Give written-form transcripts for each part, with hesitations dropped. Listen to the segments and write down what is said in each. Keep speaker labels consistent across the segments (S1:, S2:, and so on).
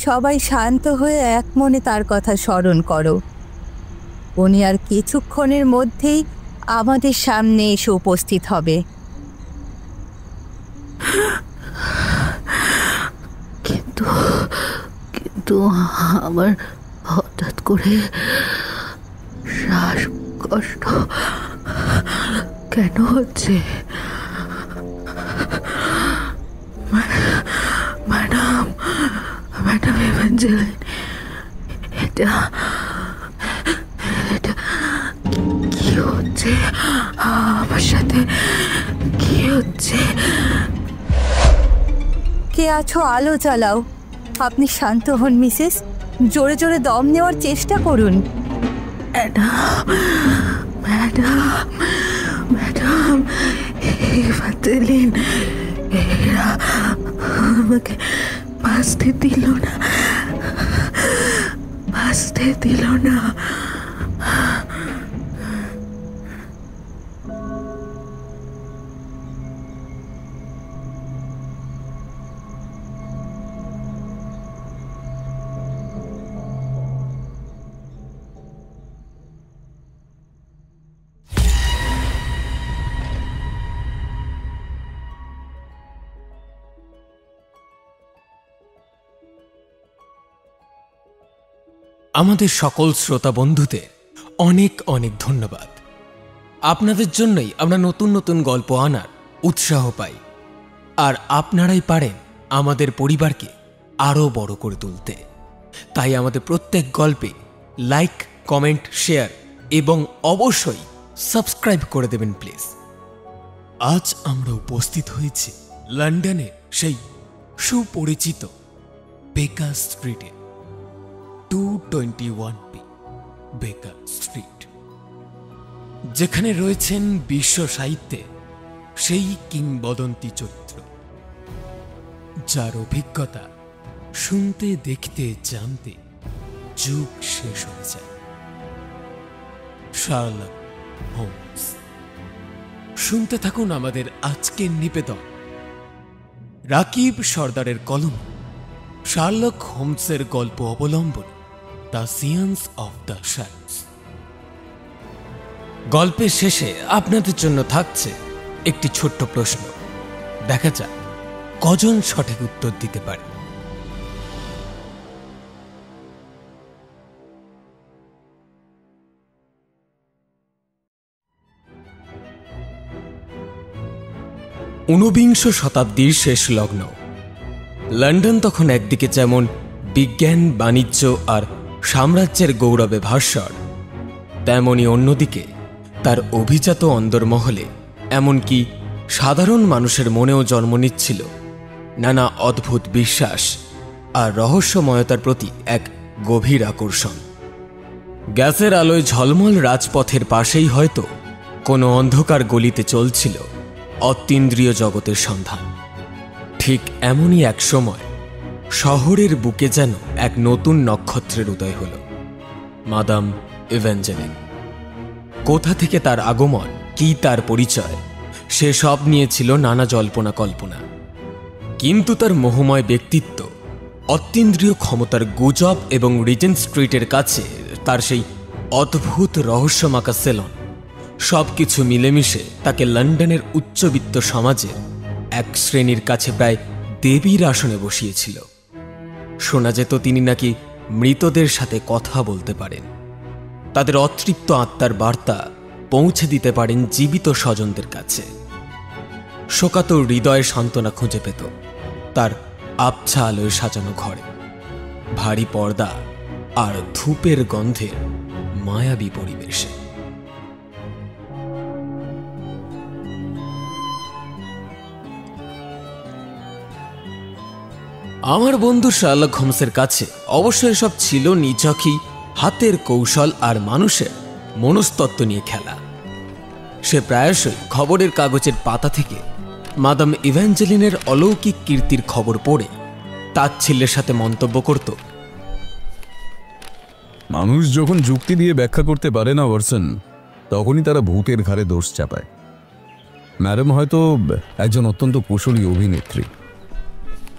S1: সবাই শান্ত হয়ে এক মনে তার কথা স্মরণ করো। উনি আর কিছুক্ষণের মধ্যেই আমাদের সামনে এসে উপস্থিত হবে।
S2: কিন্তু আমার হঠাৎ করে শ্বাসকষ্ট কেন হচ্ছে? ম্যাডাম ইভেঞ্জেলিন, এটা কি হচ্ছে? আমার সাথে কি হচ্ছে?
S1: কে আছো? আলো জ্বালাও। আপনি শান্ত হন মিসেস, জোরে জোরে দম নেওয়ার চেষ্টা করুন।
S2: ম্যাডাম ইভেঞ্জেলিন, এরা আমাকে বাঁচতে দিল না।
S3: আমাদের সকল শ্রোতা বন্ধুদের অনেক অনেক ধন্যবাদ। আপনাদের জন্যই আমরা নতুন নতুন গল্প আনার উৎসাহ পাই, আর আপনারাই পারেন আমাদের পরিবারকে আরও বড় করে তুলতে। তাই আমাদের প্রত্যেক গল্পে লাইক, কমেন্ট, শেয়ার এবং অবশ্যই সাবস্ক্রাইব করে দেবেন প্লিজ। আজ আমরা উপস্থিত হয়েছি লন্ডনের সেই সুপরিচিত বেকার স্ট্রিটে, 221B বেকার স্ট্রিট, যেখানে রয়েছেন বিশ্ব সাহিত্যে সেই কিংবদন্তি চরিত্র, যার অভিজ্ঞতা শুনতে, দেখতে, জানতে যুগ শেষ হয়ে যায়। Sherlock Holmes. শুনতে থাকুন আমাদের আজকের নিবেদন। রাকিব সর্দারের কলম শার্লক হোমসের গল্প অবলম্বনে the science of the shadows. গল্পের শেষে আপনাদের জন্য থাকছে একটি ছোট্ট প্রশ্ন। দেখা যাক কজন সঠিক উত্তর দিতে পারে। ঊনবিংশ শতাব্দীর শেষ লগ্ন। লন্ডন তখন একদিকে যেমন বিজ্ঞান, বাণিজ্য আর সাম্রাজ্যের গৌরবে ভাস্বর, তেমনি অন্যদিকে তার অভিজাত অন্দরমহলে এমনকি সাধারণ মানুষের মনেও জন্ম নিচ্ছিল নানা অদ্ভুত বিশ্বাস আর রহস্যময়তার প্রতি এক গভীর আকর্ষণ। গ্যাসের আলোয় ঝলমল রাজপথের পাশেই হয়তো কোনো অন্ধকার গলিতে চলছিল অতীন্দ্রিয় জগতের সন্ধান। ঠিক এমনই এক সময় শহরের বুকে যেন এক নতুন নক্ষত্রের উদয় হল, মাদাম ইভেঞ্জেলিন। কোথা থেকে তার আগমন, কি তার পরিচয়, সে সব নিয়েছিল নানা জল্পনা কল্পনা। কিন্তু তার মোহময় ব্যক্তিত্ব, অতীন্দ্রিয় ক্ষমতার গুজব এবং রিজেন্ট স্ট্রিটের কাছে তার সেই অদ্ভুত রহস্যমাকা সেলন, সবকিছু মিলেমিশে তাকে লন্ডনের উচ্চবিত্ত সমাজের এক শ্রেণীর কাছে প্রায় দেবীর আসনে বসিয়েছিল। শোনা যেত তিনি নাকি মৃতদের সাথে কথা বলতে পারেন, তাদের অতৃপ্ত আত্মার বার্তা পৌঁছে দিতে পারেন জীবিত স্বজনদের কাছে। শোকাতুর হৃদয়ে সান্ত্বনা খুঁজে পেত তার আবছা আলোয় সাজানো ঘরে, ভারী পর্দা আর ধূপের গন্ধের মায়াবী পরিবেশে। আমার বন্ধু শার্লক হোমসের কাছে অবশ্য এসব ছিল নিছকই হাতের কৌশল আর মানুষের মনস্তত্ত্ব নিয়ে খেলা। সে প্রায়শই খবরের কাগজের পাতা থেকে মাদাম ইভেঞ্জেলিনের অলৌকিক কীর্তির খবর পড়ে তাচ্ছিল্যের সাথে মন্তব্য করত,
S4: মানুষ যখন যুক্তি দিয়ে ব্যাখ্যা করতে পারে না ওয়াটসন, তখনই তারা ভূতের ঘাড়ে দোষ চাপায়। ম্যাডাম হয়তো একজন অত্যন্ত কুশলী অভিনেত্রী,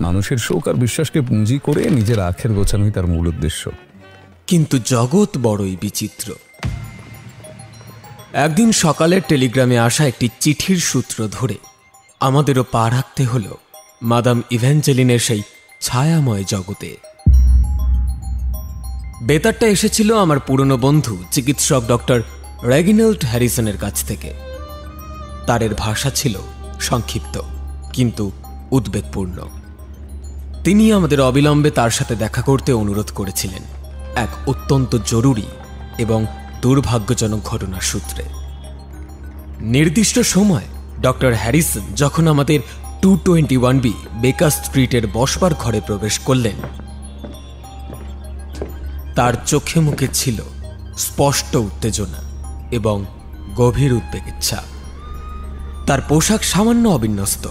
S4: মানুষের শোক আর বিশ্বাসকে পুঁজি করে নিজের আখের গোছানোই তার মূল উদ্দেশ্য।
S3: কিন্তু জগৎ বড়ই বিচিত্র। একদিন সকালের টেলিগ্রামে আসা একটি চিঠির সূত্র ধরে আমাদেরও পা রাখতে হল মাদাম ইভ্যাঞ্জেলিনের সেই ছায়াময় জগতে। বেতারটা এসেছিল আমার পুরনো বন্ধু চিকিৎসক ডক্টর রেগিনাল্ড হ্যারিসনের কাছ থেকে। তারের ভাষা ছিল সংক্ষিপ্ত কিন্তু উদ্বেগপূর্ণ। তিনি আমাদের অবিলম্বে তার সাথে দেখা করতে অনুরোধ করেছিলেন এক অত্যন্ত জরুরি এবং দুর্ভাগ্যজনক ঘটনার সূত্রে। নির্দিষ্ট সময় ডক্টর হ্যারিসন যখন আমাদের 221B বেকার স্ট্রিটের বসবার ঘরে প্রবেশ করলেন, তার চোখে মুখে ছিল স্পষ্ট উত্তেজনা এবং গভীর উদ্বেগের ছাপ। তার পোশাক সামান্য অবিন্যস্ত,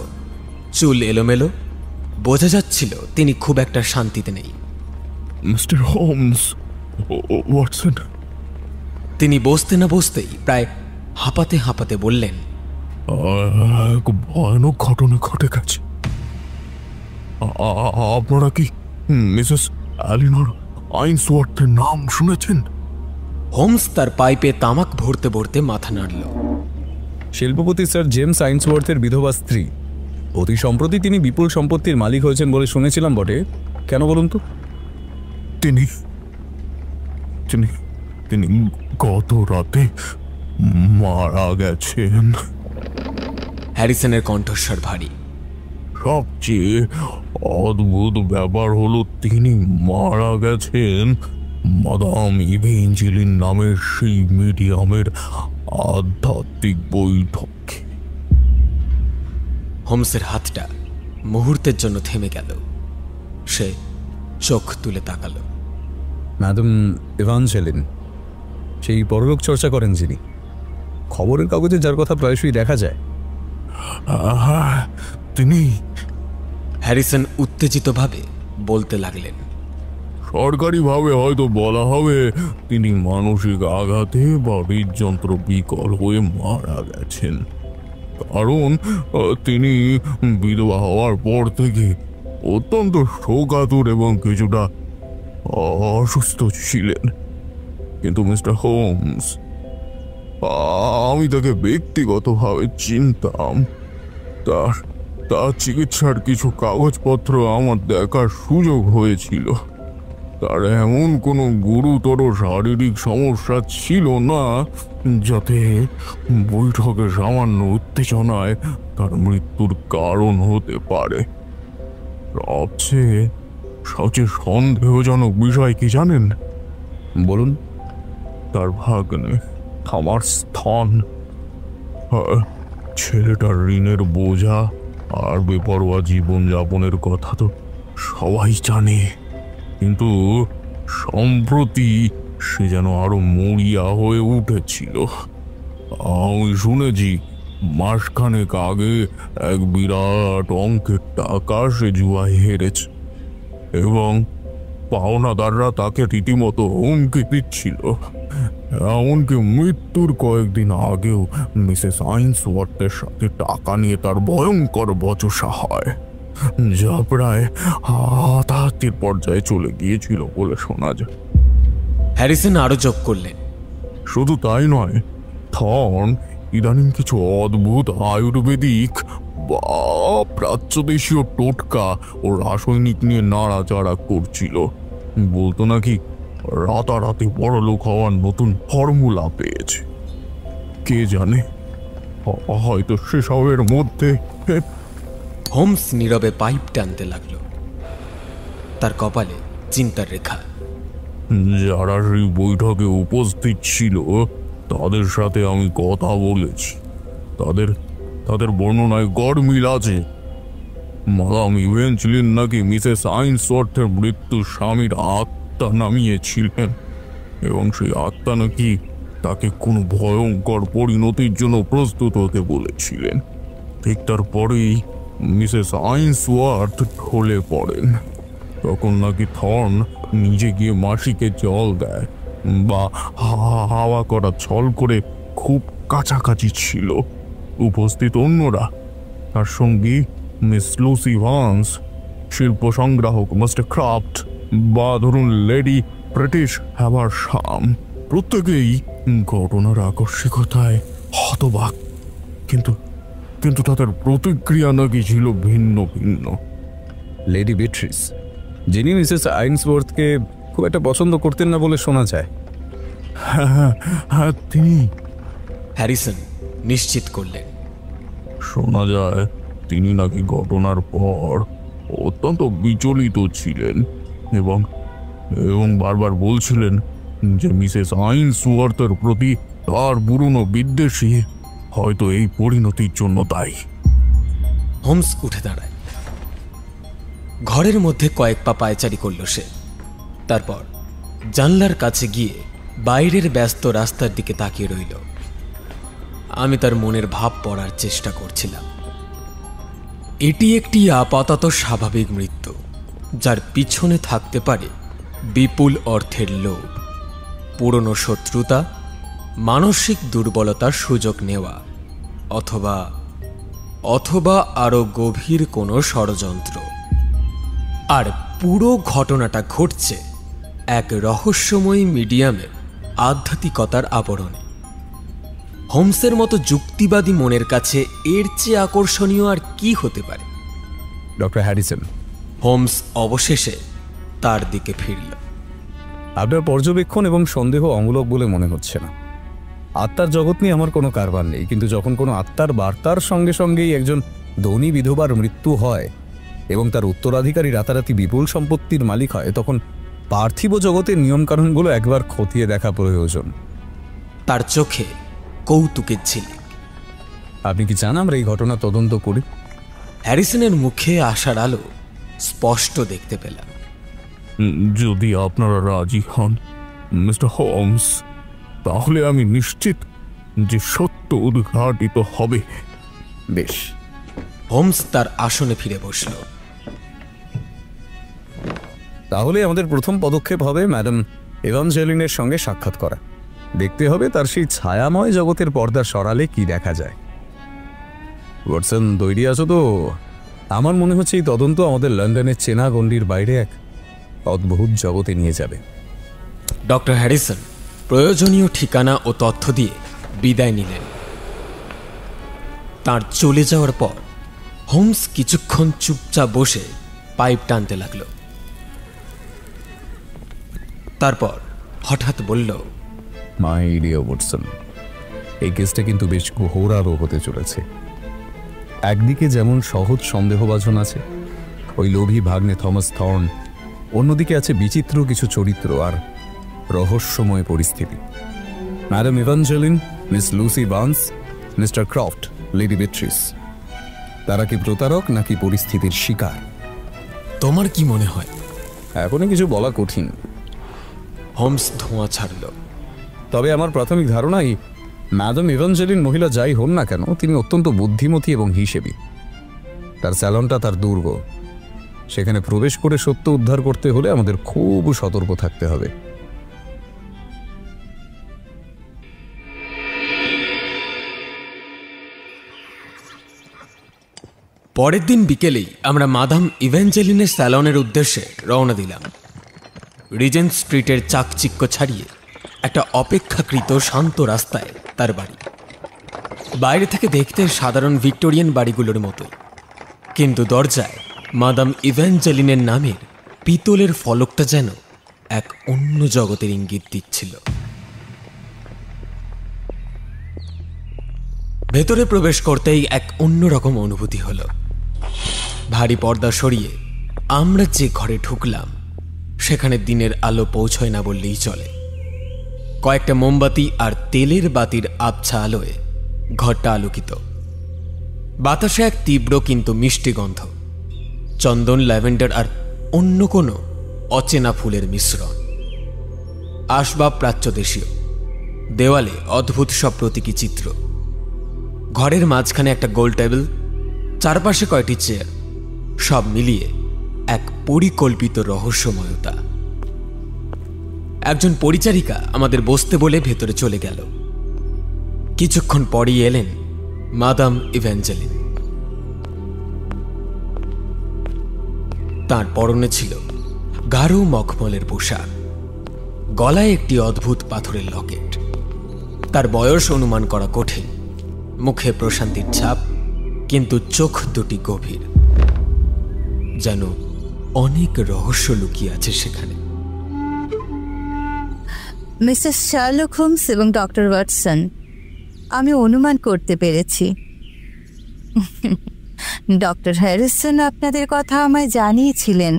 S3: চুল এলোমেলো, বোঝা যাচ্ছিল তিনি খুব একটা শান্তিতে নেই।
S5: Mister Holmes, Watson.
S3: তিনি বসতে না বসতেই প্রায় হাঁপাতে হাঁপাতে বললেন,
S5: এক ভয়ানক ঘটনা ঘটে গেছে। আপনারা কি মিসেস এলিনর আইনসওয়ার্থের নাম শুনেছেন?
S3: হোমস তার পাইপে তামাক ভরতে ভরতে মাথা নাড়ল।
S4: শিল্পপতি স্যার জেমস আইনসওয়ার্থের বিধবা স্ত্রী। অতি সম্প্রতি তিনি বিপুল সম্পত্তির মালিক হয়েছেন বলে শুনেছিলাম বটে। কেন বলুন তো?
S5: তিনি তিনি তিনি গত রাতে মারা গেছেন।
S3: হ্যারিসনের কণ্ঠস্বর ভারী।
S5: সবচেয়ে অদ্ভুত ব্যাপার হলো তিনি মারা গেছেন মাদাম ইভেঞ্জেলিন নামের সেই মিডিয়ামের আধ্যাত্মিক বৈঠকে।
S3: হোমসের হাতটা মুহূর্তের জন্য থেমে গেল। সে চোখ তুলে তাকাল।
S4: ম্যাডাম ইভাঞ্জেলিন, সেই পরলোক চর্চা করেন যিনি, খবরের কাগজে যার কথা প্রায়শই দেখা যায়।
S5: হ্যাঁ, তিনি।
S3: হ্যারিসন উত্তেজিতভাবে বলতে লাগলেন,
S5: সরকারিভাবে হয়তো বলা হবে তিনি মানসিক আঘাতে বা হৃদযন্ত্র বিকল হয়ে মারা গেছেন। কারণ তিনি বিধবা হওয়ার পর থেকে অত্যন্ত শোকাতুর এবং কিছুটা অসুস্থ ছিলেন। কিন্তু মিস্টার হোমস, আমি তাকে ব্যক্তিগতভাবে চিনতাম। তার চিকিৎসার কিছু কাগজপত্র আমার দেখার সুযোগ হয়েছিল। তার এমন কোনো গুরুতর শারীরিক সমস্যা ছিল না যাতে বৈঠকে সামান্য উত্তেজনায় তার মৃত্যুর কারণ হতে পারে। সবচেয়ে সন্দেহজনক বিষয় কি জানেন?
S4: বলুন।
S5: তার ভাগ্নে আমার স্থান। ছেলেটার ঋণের বোঝা আর বেপরোয়া জীবনযাপনের কথা তো সবাই জানে, কিন্তু সম্প্রতি সে যেন আরো মরিয়া হয়ে উঠেছিল। আমি শুনেছি মাসখানেক আগে এক বিরাট অঙ্কের টাকা সে জুয়ায় হেরেছে এবং পাওনাদাররা তাকে রীতিমতো হুমকি দিচ্ছিল। এমনকি মৃত্যুর কয়েকদিন আগেও মিসেস আইনসওয়ার্থের সাথে টাকা নিয়ে তার ভয়ঙ্কর বচসা হয়, যা প্রায় হাতাহাতির পর্যায়ে চলে গিয়েছিল বলে শোনা যায়।
S3: হ্যারিসন আরো যোগ করলেন,
S5: শুধু তাই নয়, থর্ন ইদানিং কিছু অদ্ভুত আয়ুর্বেদিক বা প্রাচ্যদেশীয় টোটকা ও রাসায়নিক নিয়ে নাড়াচাড়া করছিল। বলতো নাকি রাতারাতি বড়লোক হওয়ার নতুন ফর্মুলা পেয়েছে। কে জানে, হয়তো সেসবের মধ্যে।
S3: হোমস নীরবে পাইপ টানতে লাগল। তার কপালে চিন্তার রেখা।
S5: যারা সেই বৈঠকে উপস্থিত ছিল তাদের সাথে আমি কথা বলেছি। তাদের বর্ণনায় গড়মিল আছে। মাদাম ইভেঞ্জেলিন নাকি মিসেস আইনসওয়ার্থের মৃত্যু স্বামীর আত্মা নামিয়েছিলেন এবং সেই আত্মা নাকি তাকে কোনো ভয়ঙ্কর পরিণতির জন্য প্রস্তুত হতে বলেছিলেন। ঠিক তারপরেই মিসেস আইনসওয়ার্থ ঢলে পড়েন। তখন নাকি থর্ন নিজে গিয়ে মাসিকে জল দেয় বা হাওয়া করা ছল করে খুব কাছাকাছি ছিল। উপস্থিত অন্যরা, তার সঙ্গী মিস লুসি ভান্স শিল্প সংগ্রাহক মিস্টার ক্রাফট বা ধরুন লেডি ব্রিটিশ হ্যাভারশাম, প্রত্যেকেই ঘটনার আকস্মিকতায় হতবাক, কিন্তু কিন্তু তাদের প্রতিক্রিয়া নাকি ছিল ভিন্ন ভিন্ন।
S4: লেডি বিট্রিস, যিনি মিসেস আইনসওয়ার্থকে খুব একটা পছন্দ করতেন না বলে শোনা যায়।
S5: হ্যাঁ হ্যাঁ, তিনি
S3: হ্যারিসন নিশ্চিত করলেন।
S5: শোনা যায় তিনি নাকি ঘটনার পর অত্যন্ত বিচলিত ছিলেন এবং এবং বারবার বলছিলেন যে মিসেস আইনসওয়ার্থের প্রতি তার পুরনো বিদ্বেষী হয়তো এই পরিণতির জন্য দায়ী।
S3: হোমস উঠে দাঁড়ায়। ঘরের মধ্যে কয়েক পা পায়চারি করল সে। তারপর জানলার কাছে গিয়ে বাইরের ব্যস্ত রাস্তার দিকে তাকিয়ে রইল। আমি তার মনের ভাব পড়ার চেষ্টা করছিলাম। এটি একটি আপাতত স্বাভাবিক মৃত্যু, যার পিছনে থাকতে পারে বিপুল অর্থের লোভ, পুরনো শত্রুতা, মানসিক দুর্বলতার সুযোগ নেওয়া, অথবা অথবা আরো গভীর কোনো ষড়যন্ত্র। আর পুরো ঘটনাটা ঘটছে এক রহস্যময়ী মিডিয়ামের আধ্যাত্মিকতার আবরণে। হোমসের মতো যুক্তিবাদী মনের কাছে এর চেয়ে আকর্ষণীয় আর কি হতে পারে?
S4: ডক্টর হ্যারিসন,
S3: হোমস অবশেষে তার দিকে ফিরল।
S4: আপনার পর্যবেক্ষণ এবং সন্দেহ অমূলক বলে মনে হচ্ছে না। আত্মার জগৎ নিয়ে আমার কোনো কারবার নেই, কিন্তু যখন কোনো আত্মার বার্তার সঙ্গে সঙ্গেই একজন ধনী বিধবার মৃত্যু হয় এবং তার উত্তরাধিকারী রাতারাতি বিপুল সম্পত্তির মালিক হয়, তখন পার্থিব জগতের নিয়মকানুনগুলো একবার খতিয়ে দেখা প্রয়োজন।
S3: তার চোখে কৌতুকের ঝিলিক।
S4: আপনি কি চান আমরা এই ঘটনা তদন্ত করি?
S3: হ্যারিসনের মুখে আশার আলো স্পষ্ট দেখতে পেলাম।
S5: যদি আপনারা রাজি হন মিস্টার হোমস, তাহলে আমি নিশ্চিত যে সত্য উদ্ঘাটিত হবে।
S4: বেশ।
S3: হোমস তার আসনে ফিরে বসল।
S4: তাহলে আমাদের প্রথম পদক্ষেপ হবে ম্যাডাম এভাঞ্জেলিনের সঙ্গে সাক্ষাৎ করা। দেখতে হবে তার সেই ছায়াময় জগতের পর্দা সরালে কি দেখা যায়। ওয়াটসন, তৈরি আছো তো? আমার মনে হচ্ছে এই তদন্ত আমাদের লন্ডনের চেনা গণ্ডির বাইরে এক অদ্ভুত জগতে নিয়ে যাবে।
S3: ডক্টর হ্যারিসন প্রয়োজনীয় ঠিকানা ও তথ্য দিয়ে বিদায় নিলেন। তার চলে যাওয়ার পর হোমস কিছুক্ষণ চুপচাপ বসে পাইপ টানতে লাগল। তারপর হঠাৎ বলল,
S4: মাই ডিয়ার ওয়াটসন, এই কেসটা কিন্তু বেশ ঘোরারও হতে চলেছে। একদিকে যেমন সহজ সন্দেহভাজন আছে, ওই লোভী ভাগ্নে থমাস থর্ন, অন্যদিকে আছে বিচিত্র কিছু চরিত্র আর রহস্যময় পরিস্থিতি। Madam Evangeline, miss Lucy Burns, mister Croft, lady Beatrice, তারা কি প্রতারক নাকি পরিস্থিতির শিকার?
S3: তোমার কি মনে হয়?
S4: এখনই কিছু বলা কঠিন।
S3: হোমস ধোঁয়া ছাড়ল।
S4: তবে আমার প্রাথমিক ধারণাই ম্যাডাম এভাঞ্জেলিন মহিলা যাই হন না কেন, তিনি অত্যন্ত বুদ্ধিমতী এবং হিসেবী। তার স্যালনটা তার দুর্গ। সেখানে প্রবেশ করে সত্য উদ্ধার করতে হলে আমাদের খুব সতর্ক থাকতে হবে।
S3: পরের দিন বিকেলেই আমরা মাদাম ইভ্যাঞ্জেলিনের স্যালনের উদ্দেশ্যে রওনা দিলাম। রিজেন্ট স্ট্রিটের চাকচিক্য ছাড়িয়ে একটা অপেক্ষাকৃত শান্ত রাস্তায় তার বাড়ি। বাইরে থেকে দেখতে সাধারণ ভিক্টোরিয়ান বাড়িগুলোর মতোই, কিন্তু দরজায় মাদাম ইভ্যাঞ্জেলিনের নামের পিতলের ফলকটা যেন এক অন্য জগতের ইঙ্গিত দিচ্ছিল। ভেতরে প্রবেশ করতেই এক অন্যরকম অনুভূতি হলো। ভারী পর্দা সরিয়ে আমরা যে ঘরে ঢুকলাম সেখানে দিনের আলো পৌঁছয় না বললেই চলে। কয়েকটা মোমবাতি আর তেলের বাতির আবছা আলোয় ঘরটা আলোকিত। বাতাসে এক তীব্র কিন্তু মিষ্টি গন্ধ, চন্দন, ল্যাভেন্ডার আর অন্য কোনো অচেনা ফুলের মিশ্রণ। আসবাব প্রাচ্যদেশীয়, দেওয়ালে অদ্ভুত সব প্রতীকী চিত্র। ঘরের মাঝখানে একটা গোল টেবিল, চারপাশে কয়টি চেয়ার, সব মিলিয়ে এক পরিকল্পিত রহস্যময়তা। একজন পরিচারিকা আমাদের বসতে বলে ভেতরে চলে গেল। কিছুক্ষণ পরই এলেন মাদাম ইভ্যাঞ্জেলিন। তার পরনে ছিল গাঢ় মখমলের পোশাক, গলায় একটি অদ্ভুত পাথরের লকেট। তার বয়স অনুমান করা কঠিন, মুখে প্রশান্তির ছাপ, কিন্তু চোখ দুটি গভীর, যেন অনেক রহস্য লুকিয়ে আছে সেখানে।
S1: মিসেস শার্লক হোমস এবং ডক্টর ওয়াটসন, আমি অনুমান করতে পেরেছি ডক্টর হ্যারিসন আপনাদের কথা আমায় জানিয়েছিলেন।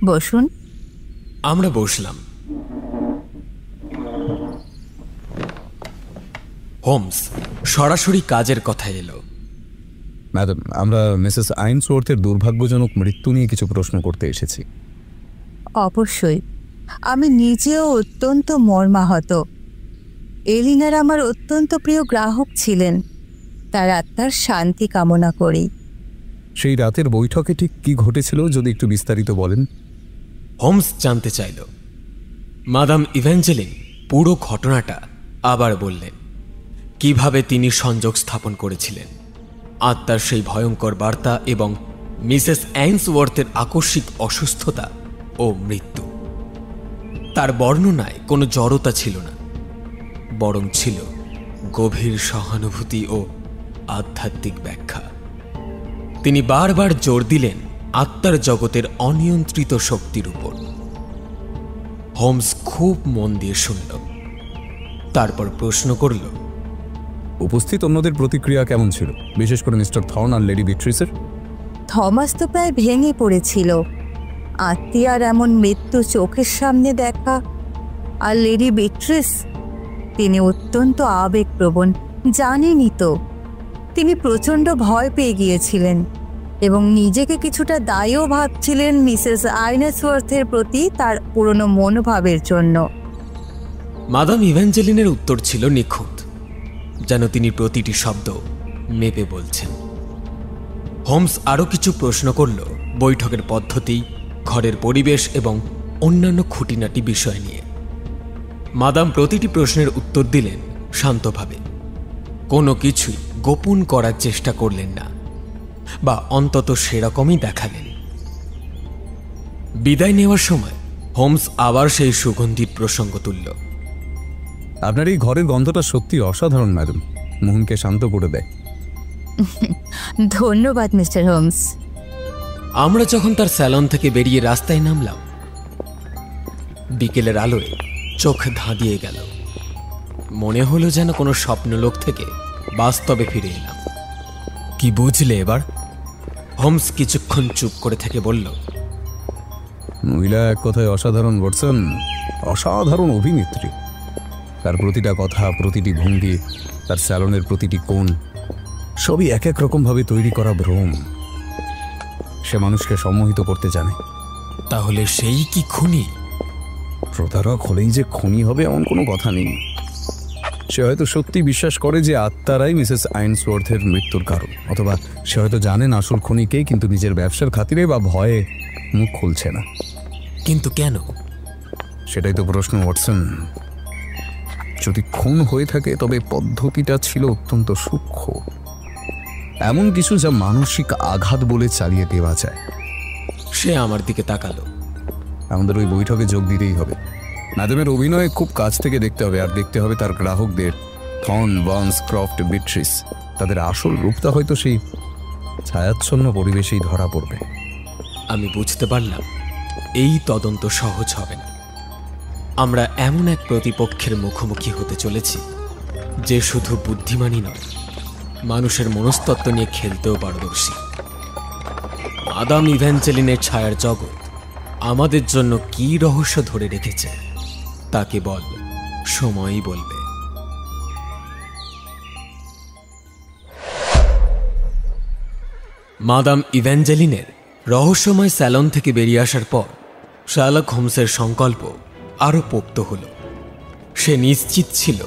S1: বসুন।
S3: আমরা বসলাম। হোমস সরাসরি কাজের কথা এলো।
S4: ম্যাডাম, আমরা মিসেস আইনসওয়ার্থের দুর্ভাগ্যজনক মৃত্যু নিয়ে কিছু প্রশ্ন করতে এসেছি।
S1: অবশ্যই, আমি নিজেও অত্যন্ত মর্মাহত। এলিনার আমার অত্যন্ত প্রিয় গ্রাহক ছিলেন, তার আত্মার শান্তি কামনা করি।
S4: সেই রাতের বৈঠকে ঠিক কি ঘটেছিল যদি একটু বিস্তারিত বলেন।
S3: হোমস জানতে চাইল। মাদাম ইভ্যাঞ্জেলিন পুরো ঘটনাটা আবার বললেন, কিভাবে তিনি সংযোগ স্থাপন করেছিলেন আত্মার সেই ভয়ঙ্কর বার্তা এবং মিসেস আইনসওয়ার্থের আকস্মিক অসুস্থতা ও মৃত্যু। তার বর্ণনায় কোনো জড়তা ছিল না, বরং ছিল গভীর সহানুভূতি ও আধ্যাত্মিক ব্যাখ্যা। তিনি বারবার জোর দিলেন আত্মার জগতের অনিয়ন্ত্রিত শক্তির উপর। হোমস খুব মন দিয়ে শুনল, তারপর প্রশ্ন করল,
S4: উপস্থিত অন্যদের প্রতিক্রিয়া কেমন ছিল, বিশেষ করে মিস্টার থর্ন আর লেডি বিট্রিসের?
S1: থমাস তো প্রায় ভেঙে পড়েছিল। আত্মীয়ার এমন মৃত্যু চোখের সামনে দেখা। আর লেডি বিট্রিস, তিনি অত্যন্ত আবেগপ্রবণ। জানেনই তো, তিনি প্রচণ্ড ভয় পেয়ে গিয়েছিলেন এবং নিজেকে কিছুটা দায়ও ভাবছিলেন মিসেস আইনসওয়ার্থের প্রতি তার পুরনো মনোভাবের জন্য।
S3: মাদাম ইভ্যাঞ্জেলিনের উত্তর ছিল নিখুঁত, যেন তিনি প্রতিটি শব্দ মেপে বলছেন। হোমস আরও কিছু প্রশ্ন করল বৈঠকের পদ্ধতি, ঘরের পরিবেশ এবং অন্যান্য খুঁটিনাটি বিষয় নিয়ে। মাদাম প্রতিটি প্রশ্নের উত্তর দিলেন শান্তভাবে, কোনো কিছুই গোপন করার চেষ্টা করলেন না, বা অন্তত সেরকমই দেখালেন। বিদায় নেওয়ার সময় হোমস আবার সেই সুগন্ধির প্রসঙ্গ তুলল।
S4: আপনার এই ঘরের গন্ধটা সত্যি অসাধারণ ম্যাডাম, মনকে শান্ত করে দেয়।
S1: ধন্যবাদ মিস্টার হোমস।
S3: আমরা যখন তার স্যালন থেকে বেরিয়ে রাস্তায় নামলাম, বিকেলের আলোয় চোখ ধাঁধিয়ে গেল। মনে হলো যেন কোনো স্বপ্নলোক থেকে বাস্তবে ফিরে এলাম। কি বুঝলে এবার? হোমস কিছুক্ষণ চুপ করে থেকে বলল,
S4: মহিলা এক কথায় অসাধারণ, ওয়াটসন। অসাধারণ অভিনেত্রী। তার প্রতিটা কথা, প্রতিটি ভঙ্গি, তার স্যালনের প্রতিটি কোণ, সবই এক এক রকমভাবে তৈরি করা ভ্রম। সে মানুষকে সম্মোহিত করতে জানে।
S3: তাহলে সেই কি খুনি?
S4: প্রতারক হলেই যে খুনি হবে এমন কোনো কথা নেই। সে হয়তো সত্যি বিশ্বাস করে যে আত্মারাই মিসেস আইনসওয়ার্থের মৃত্যুর কারণ, অথবা সে হয়তো জানেন আসল খুনিকেই, কিন্তু নিজের ব্যবসার খাতিরে বা ভয়ে মুখ খুলছে না।
S3: কিন্তু কেন?
S4: সেটাই তো প্রশ্ন, ওয়াটসন। যদি খুন হয়ে থাকে তবে পদ্ধতিটা ছিল অত্যন্ত সূক্ষ্ম, এমন কিছু যা মানসিক আঘাত বলে চালিয়ে দেওয়া যায়।
S3: সে আমার দিকে তাকালো।
S4: আমাদের ওই বৈঠকে যোগ দিতেই হবে। ম্যাডামের অভিনয় খুব কাছ থেকে দেখতে হবে, আর দেখতে হবে তার গ্রাহকদের, থর্ন, বার্নস, ক্রফট, বিট্রিস। তাদের আসল রূপটা হয়তো সেই ছায়াচ্ছন্ন পরিবেশেই ধরা পড়বে।
S3: আমি বুঝতে পারলাম এই তদন্ত সহজ হবে না। আমরা এমন এক প্রতিপক্ষের মুখোমুখি হতে চলেছি যে শুধু বুদ্ধিমানই নয়, মানুষের মনস্তত্ত্ব নিয়ে খেলতেও পারদর্শী। মাদাম ইভ্যাঞ্জেলিনের ছায়ার জগৎ আমাদের জন্য কি রহস্য ধরে রেখেছে তা কেবল সময়ই বলবে। মাদাম ইভ্যাঞ্জেলিনের রহস্যময় স্যালন থেকে বেরিয়ে আসার পর শার্লক হোমসের সংকল্প আরও পোক্ত হল। সে নিশ্চিত ছিল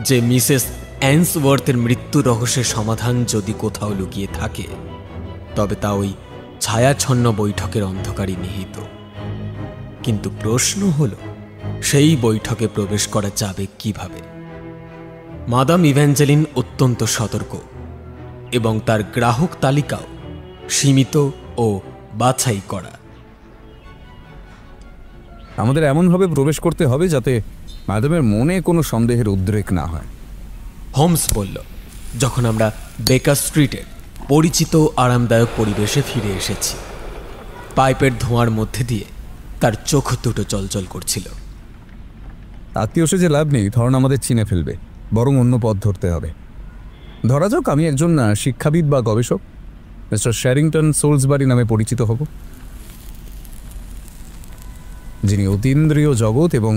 S3: যে মিসেস আইনসওয়ার্থের মৃত্যু রহস্যের সমাধান যদি কোথাও লুকিয়ে থাকে, তবে তা ওই ছায়াচ্ছন্ন বৈঠকের অন্ধকারই নিহিত। কিন্তু প্রশ্ন হল, সেই বৈঠকে প্রবেশ করা যাবে কিভাবে? মাদাম ইভ্যাঞ্জেলিন অত্যন্ত সতর্ক এবং তার গ্রাহক তালিকাও সীমিত ও বাছাই করা।
S4: আমাদের এমনভাবে প্রবেশ করতে হবে যাতে ম্যাডামের মনে কোনো সন্দেহের উদ্রেক না হয়।
S3: হোমস বলল, যখন আমরা বেকার স্ট্রিটের পরিচিত আরামদায়ক পরিবেশে ফিরে এসেছি। পাইপের ধোঁয়ার মধ্যে দিয়ে তার চোখ দুটো চলচল করছিল।
S4: আত্মীয় যে লাভ নেই, ধরন আমাদের চিনে ফেলবে, বরং অন্য পথ ধরতে হবে। ধরা যাক আমি একজন শিক্ষাবিদ বা গবেষক, মিস্টার শ্যারিংটন সোলসবারি নামে পরিচিত হব, যিনি অতীন্দ্রিয় জগৎ এবং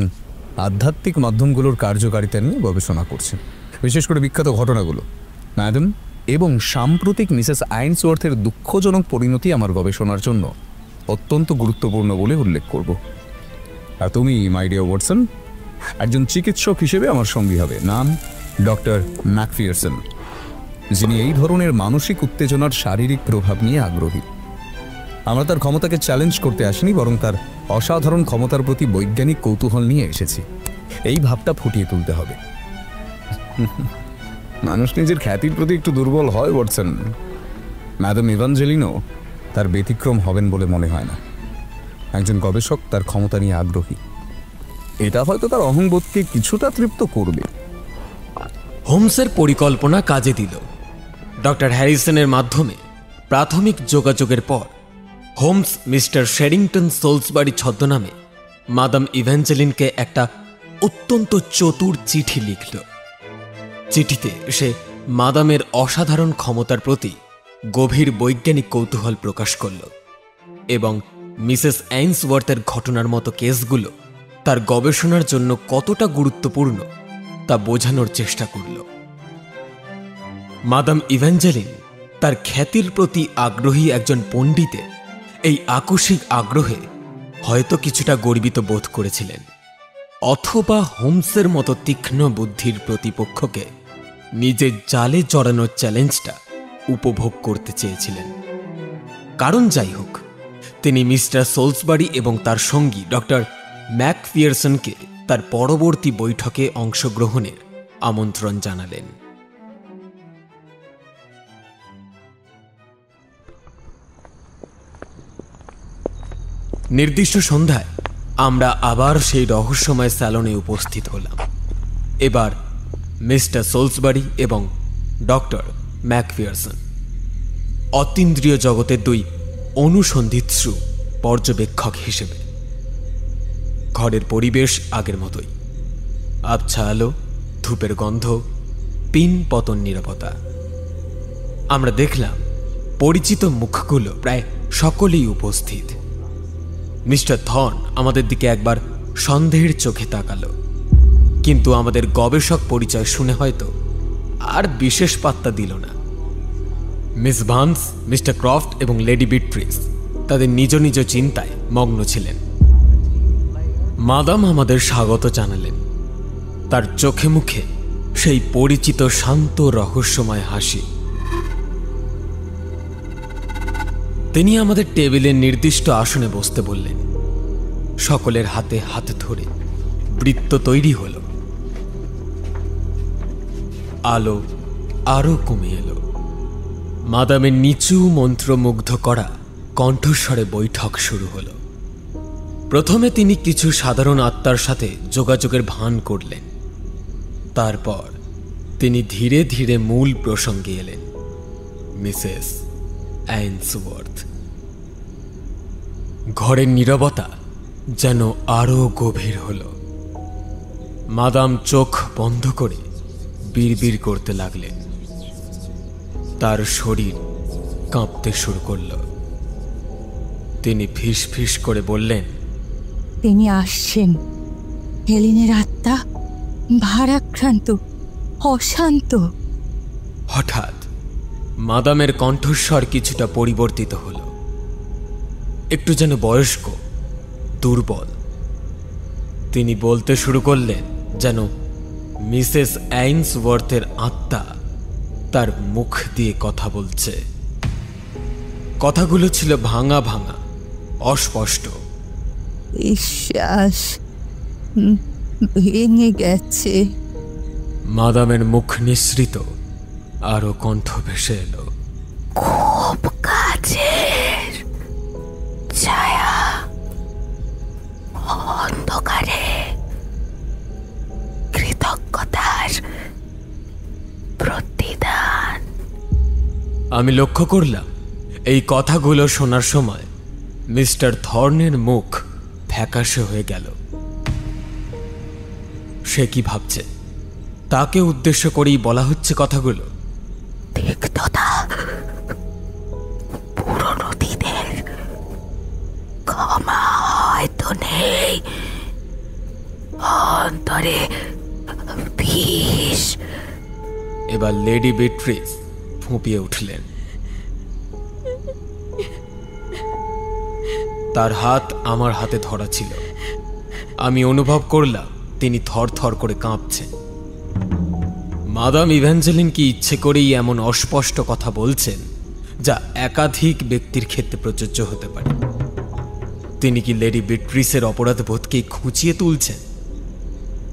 S4: আধ্যাত্মিক মাধ্যমগুলোর কার্যকারিতা নিয়ে গবেষণা করছেন, বিশেষ করে বিখ্যাত ঘটনাগুলো। ম্যাডাম এবং সাম্প্রতিক মিসেস আইনসওয়ার্থের দুঃখজনক পরিণতি আমার গবেষণার জন্য অত্যন্ত গুরুত্বপূর্ণ বলে উল্লেখ করব। আর তুমি, মাই ডিয়ার ওয়াটসন, একজন চিকিৎসক হিসেবে আমার সঙ্গী হবে। নাম ডক্টর ম্যাকফিয়ারসন, যিনি এই ধরনের মানসিক উত্তেজনার শারীরিক প্রভাব নিয়ে আগ্রহী। আমরা তার ক্ষমতাকে চ্যালেঞ্জ করতে আসিনি, বরং তার অসাধারণ ক্ষমতার প্রতি বৈজ্ঞানিক কৌতূহল নিয়ে এসেছি। এই ভাবটা ফুটিয়ে তুলতে হবে। মানুষ নিজের খ্যাতির প্রতি একটু দুর্বল হয় ওয়াটসন। ম্যাডাম ইভাঞ্জেলিনো তার ব্যতিক্রম হবেন বলে মনে হয় না। একজন গবেষক তার ক্ষমতা নিয়ে আগ্রহী, এটা হয়তো তার অহংবোধকে কিছুটা তৃপ্ত করবে।
S3: হোমসের পরিকল্পনা কাজে দিল। ডক্টর হ্যারিসনের মাধ্যমে প্রাথমিক যোগাযোগের পর হোমস মিস্টার শ্যারিংটন সোলসবারি ছদ্মনামে মাদাম ইভ্যাঞ্জেলিনকে একটা অত্যন্ত চতুর চিঠি লিখল। চিঠিতে সে মাদামের অসাধারণ ক্ষমতার প্রতি গভীর বৈজ্ঞানিক কৌতূহল প্রকাশ করল এবং মিসেস আইনসওয়ার্থের ঘটনার মতো কেসগুলো তার গবেষণার জন্য কতটা গুরুত্বপূর্ণ তা বোঝানোর চেষ্টা করল। মাদাম ইভ্যাঞ্জেলিন তার খ্যাতির প্রতি আগ্রহী একজন পণ্ডিতের এই আকস্মিক আগ্রহে হয়তো কিছুটা গর্বিত বোধ করেছিলেন, অথবা হোমসের মতো তীক্ষ্ণ বুদ্ধির প্রতিপক্ষকে নিজের জালে জড়ানোর চ্যালেঞ্জটা উপভোগ করতে চেয়েছিলেন। কারণ যাই হোক, তিনি মিস্টার সোলসবারি এবং তার সঙ্গী ডক্টর ম্যাকফিয়ারসনকে তার পরবর্তী বৈঠকে অংশগ্রহণের আমন্ত্রণ জানালেন। নির্দিষ্ট সন্ধ্যায় আমরা আবার সেই রহস্যময় স্যালনে উপস্থিত হলাম। এবার মিস্টার সোলসবারি এবং ডক্টর ম্যাকফিয়ারসন, অতীন্দ্রিয় জগতের দুই অনুসন্ধিৎসু পর্যবেক্ষক হিসেবে। ঘরের পরিবেশ আগের মতোই, আবছা আলো, ধূপের গন্ধ, পিন পতন নিরাপত্তা। আমরা দেখলাম পরিচিত মুখগুলো প্রায় সকলেই উপস্থিত। মিস্টার থর্ন আমাদের দিকে একবার সন্দেহের চোখে তাকালো, কিন্তু আমাদের গবেষক পরিচয় শুনে হয়তো আর বিশেষ পাত্তা দিল না। মিস ভান্স, মিস্টার ক্রফট এবং লেডি বিট্রিস তাদের নিজ নিজ চিন্তায় মগ্ন ছিলেন। মাদাম আমাদের স্বাগত জানালেন। তার চোখে মুখে সেই পরিচিত শান্ত রহস্যময় হাসি। তিনি আমাদের টেবিলের নির্দিষ্ট আসনে বসতে বললেন। সকলের হাতে হাত ধরে বৃত্ত তৈরি হল। আলো আরো কমে এলো। মাদামের নিচু মন্ত্রমুগ্ধ করা কণ্ঠস্বরে বৈঠক শুরু হলো। প্রথমে তিনি কিছু সাধারণ আত্মার সাথে যোগাযোগের ভান করলেন। তারপর তিনি ধীরে ধীরে মূল প্রসঙ্গে এলেন, মিসেস আইনসওয়ার্থ। ঘরের নীরবতা যেন আরো গভীর হল। মাদাম চোখ বন্ধ করে বিড়বিড় করতে লাগলেন। তার শরীর কাঁপতে শুরু করল। তিনি ফিস ফিস করে বললেন,
S1: তিনি আসছেন। হেলেনের আত্মা ভারাক্রান্ত, অশান্ত।
S3: হঠাৎ মাদামের কণ্ঠস্বর কিছুটা পরিবর্তিত হল, একটু যেন বয়স্ক, দুর্বল। তিনি বলতে শুরু করলেন যেন মিসেস আইনসওয়ার্থের আত্মা তার মুখ দিয়ে কথা বলছে। কথাগুলো ছিল ভাঙা ভাঙা, অস্পষ্ট।
S1: বিশ্বাস ভেঙে গেছে।
S3: মাদামের মুখ নিঃসৃত, আরো কণ্ঠ ভেসে এলো,
S2: খুব কাছের ছায়া,
S3: আমি লক্ষ্য করলাম এই কথাগুলো শোনার সময় মিস্টার থর্নের মুখ ফ্যাকাশে হয়ে গেল। সে কি ভাবছে? তাকে উদ্দেশ্য করেই বলা হচ্ছে কথাগুলো।
S2: তিক্ততা পুরনো দিনের ক্ষমা হয়তো নেই, অন্তরে বিষ।
S3: এবার লেডি বিট্রিস ফুঁপিয়ে উঠলেন। তার হাত আমার হাতে ধরা ছিল। আমি অনুভব করলাম তিনি থরথর করে কাঁপছেন। মাদাম ইভ্যাঞ্জেলিন কি ইচ্ছে করেই এমন অস্পষ্ট কথা বলছেন যা একাধিক ব্যক্তির ক্ষেত্রে প্রযোজ্য হতে পারে? তিনি কি লেডি বিট্রিসের অপরাধবোধকে খুঁচিয়ে তুলছেন?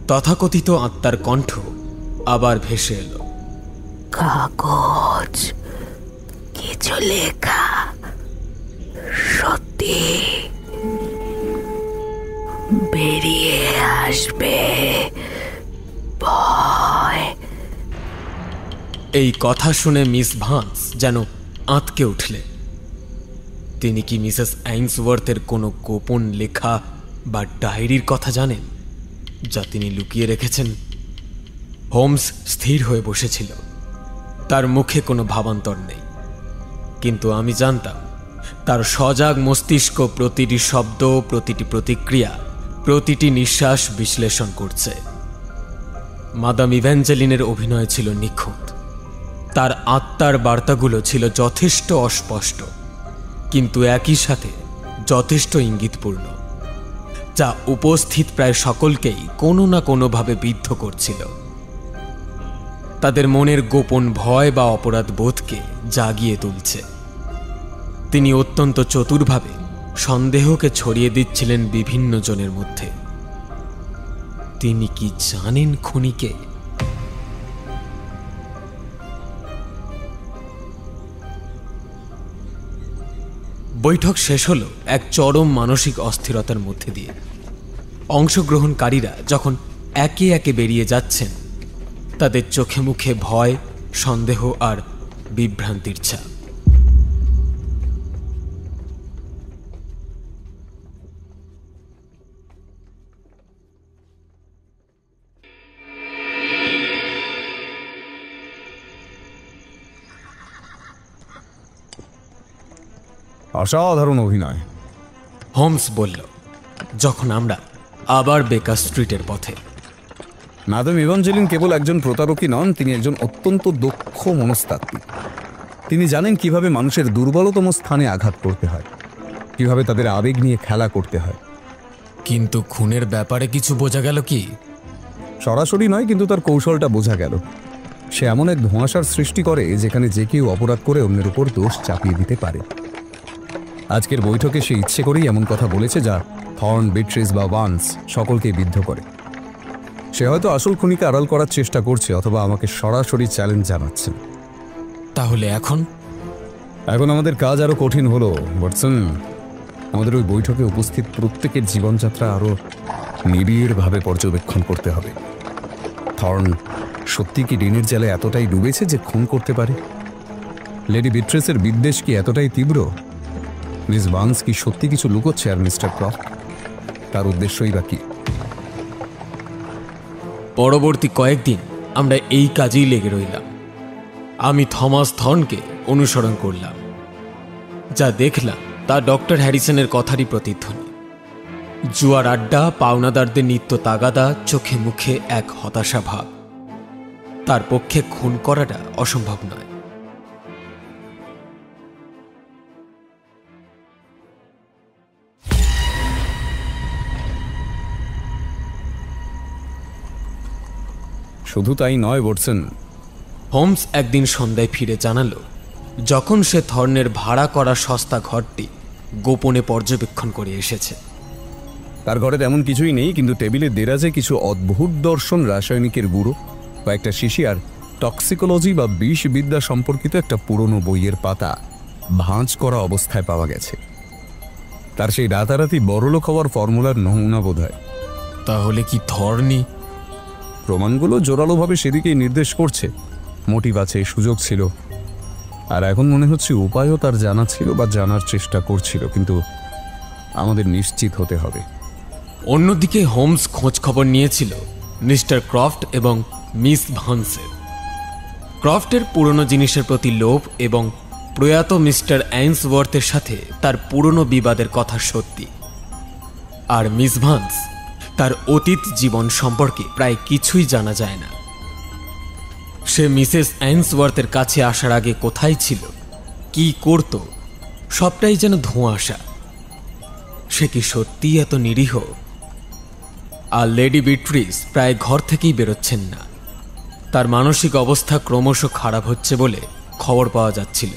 S3: তথাকথিত আত্মার কণ্ঠ আবার ভেসে এলো।
S2: কাগজ, কিছু লেখা, সত্যি বেরিয়ে আসবে। ভয়।
S3: এই কথা শুনে মিস ভান্স যেন আঁতকে উঠলেন। তিনি কি মিসেস আইন্সওয়ার্থের কোনো গোপন লেখা বা ডায়েরির কথা জানেন যা তিনি লুকিয়ে রেখেছেন? হোমস স্থির হয়ে বসেছিল। তার মুখে কোনো ভাবান্তর নেই, কিন্তু আমি জানতাম তার সজাগ মস্তিষ্ক প্রতিটি শব্দ, প্রতিটি প্রতিক্রিয়া, প্রতিটি নিঃশ্বাস বিশ্লেষণ করছে। মাদাম ইভ্যাঞ্জেলিনের অভিনয় ছিল নিখুঁত। তার আত্মার বার্তাগুলো ছিল যথেষ্ট অস্পষ্ট, কিন্তু একই সাথে যথেষ্ট ইঙ্গিতপূর্ণ, যা উপস্থিত প্রায় সকলকেই কোনো না কোনোভাবে বিদ্ধ করছিল। তাদের মনের গোপন ভয় বা অপরাধ বোধকে জাগিয়ে তুলছে। তিনি অত্যন্ত চতুরভাবে সন্দেহকে ছড়িয়ে দিচ্ছিলেন বিভিন্ন জনের মধ্যে। তিনি কি জানেন খুনিকে? বৈঠক শেষ হলো এক চরম মানসিক অস্থিরতার মধ্যে দিয়ে। অংশগ্রহণকারীরা যখন একে একে বেরিয়ে যাচ্ছেন, তাদের চোখে মুখে ভয়, সন্দেহ আর বিভ্রান্তির ছাপ।
S4: অসাধারণ অভিনয়,
S3: হোমস বলল যখন আমরা আবার বেকার স্ট্রিটের পথে।
S4: মাদাম ইভাঞ্জেলিন কেবল একজন প্রতারকই নন, তিনি একজন অত্যন্ত দক্ষ মনস্তাত্ত্বিক। তিনি জানেন কিভাবে মানুষের দুর্বলতম স্থানে আঘাত করতে হয়, কিভাবে তাদের আবেগ নিয়ে খেলা করতে হয়।
S3: কিন্তু খুনের ব্যাপারে কিছু বোঝা গেল কি?
S4: সরাসরি নয়, কিন্তু তার কৌশলটা বোঝা গেল। সে এমন এক ধোঁয়াশার সৃষ্টি করে যেখানে যে কেউ অপরাধ করে অন্যের উপর দোষ চাপিয়ে দিতে পারে। আজকের বৈঠকে সে ইচ্ছে করেই এমন কথা বলেছে যা থর্ন, বিট্রিস বা ভান্স সকলকে বিদ্ধ করে। সে হয়তো আসল খুনিকে আড়াল করার চেষ্টা করছে, অথবা আমাকে সরাসরি চ্যালেঞ্জ জানাচ্ছে।
S3: তাহলে এখন
S4: আমাদের কাজ আরো কঠিন হলো ওয়াটসন। আমাদের ওই বৈঠকে উপস্থিত প্রত্যেকের জীবনযাত্রা আরো নিবিড়ভাবে পর্যবেক্ষণ করতে হবে। থর্ন সত্যি কি ডিনের জালে এতটাই ডুবেছে যে খুন করতে পারে? লেডি বিট্রিসের বিদ্বেষ কি এতটাই তীব্র? মিস ভান্স কি সত্যি কিছু লুকোচ্ছে? আর মিস্টার ক্রফট, তার উদ্দেশ্যই বা কি?
S3: পরবর্তী কয়েকদিন আমরা এই কাজেই লেগে রইলাম। আমি থমাস থর্নকে অনুসরণ করলাম। যা দেখলাম তা ডক্টর হ্যারিসনের কথারই প্রতিধ্বনি। জুয়ার আড্ডা, পাওনাদারদের নিত্য তাগাদা, চোখে মুখে এক হতাশা ভাব। তার পক্ষে খুন করাটা অসম্ভব নয়।
S4: শুধু তাই নয় ওয়াটসন,
S3: হোমস একদিন সন্ধ্যায় ফিরে জানালো যখন সে থর্নের ভাড়া করা সস্তা ঘরটি গোপনে পর্যবেক্ষণ করে এসেছে।
S4: তার ঘরে তেমন কিছুই নেই, কিন্তু টেবিলের দেরাজে কিছু অদ্ভুত দর্শন, রাসায়নিকের গুঁড়ো, কয়েকটা শিশি আর টক্সিকোলজি বা বিষ বিদ্যা সম্পর্কিত একটা পুরনো বইয়ের পাতা ভাঁজ করা অবস্থায় পাওয়া গেছে। তার সেই রাতারাতি বড়লোক হওয়ার ফর্মুলার নমুনা বোধ হয়।
S3: তাহলে কি থর্নি?
S4: প্রমাণগুলো জোরালোভাবে সেদিকেই নির্দেশ করছে। মোটিভ আছে, সুযোগ ছিল। আর এখন মনে হচ্ছে উপায়ও তার জানা ছিল বা জানার চেষ্টা করছিল, কিন্তু আমাদের নিশ্চিত হতে হবে।
S3: অন্যদিকে হোমস খোঁজ খবর নিয়েছিল মিস্টার ক্রফট এবং মিস ভান্সের। ক্রফটের পুরনো জিনিসের প্রতি লোভ এবং প্রয়াত মিস্টার অ্যান্সওয়ার্থের সাথে তার পুরনো বিবাদের কথা সত্যি। আর মিস ভান্স, তার অতীত জীবন সম্পর্কে প্রায় কিছুই জানা যায় না। সে মিসেস অ্যান্সওয়ার্থের কাছে আসার আগে কোথায় ছিল, কি করত, সবটাই যেন ধোঁয়াশা। সে কি সত্যিই এত নিরীহ? আর লেডি বিট্রিস প্রায় ঘর থেকেই বেরোচ্ছেন না। তার মানসিক অবস্থা ক্রমশ খারাপ হচ্ছে বলে খবর পাওয়া যাচ্ছিল।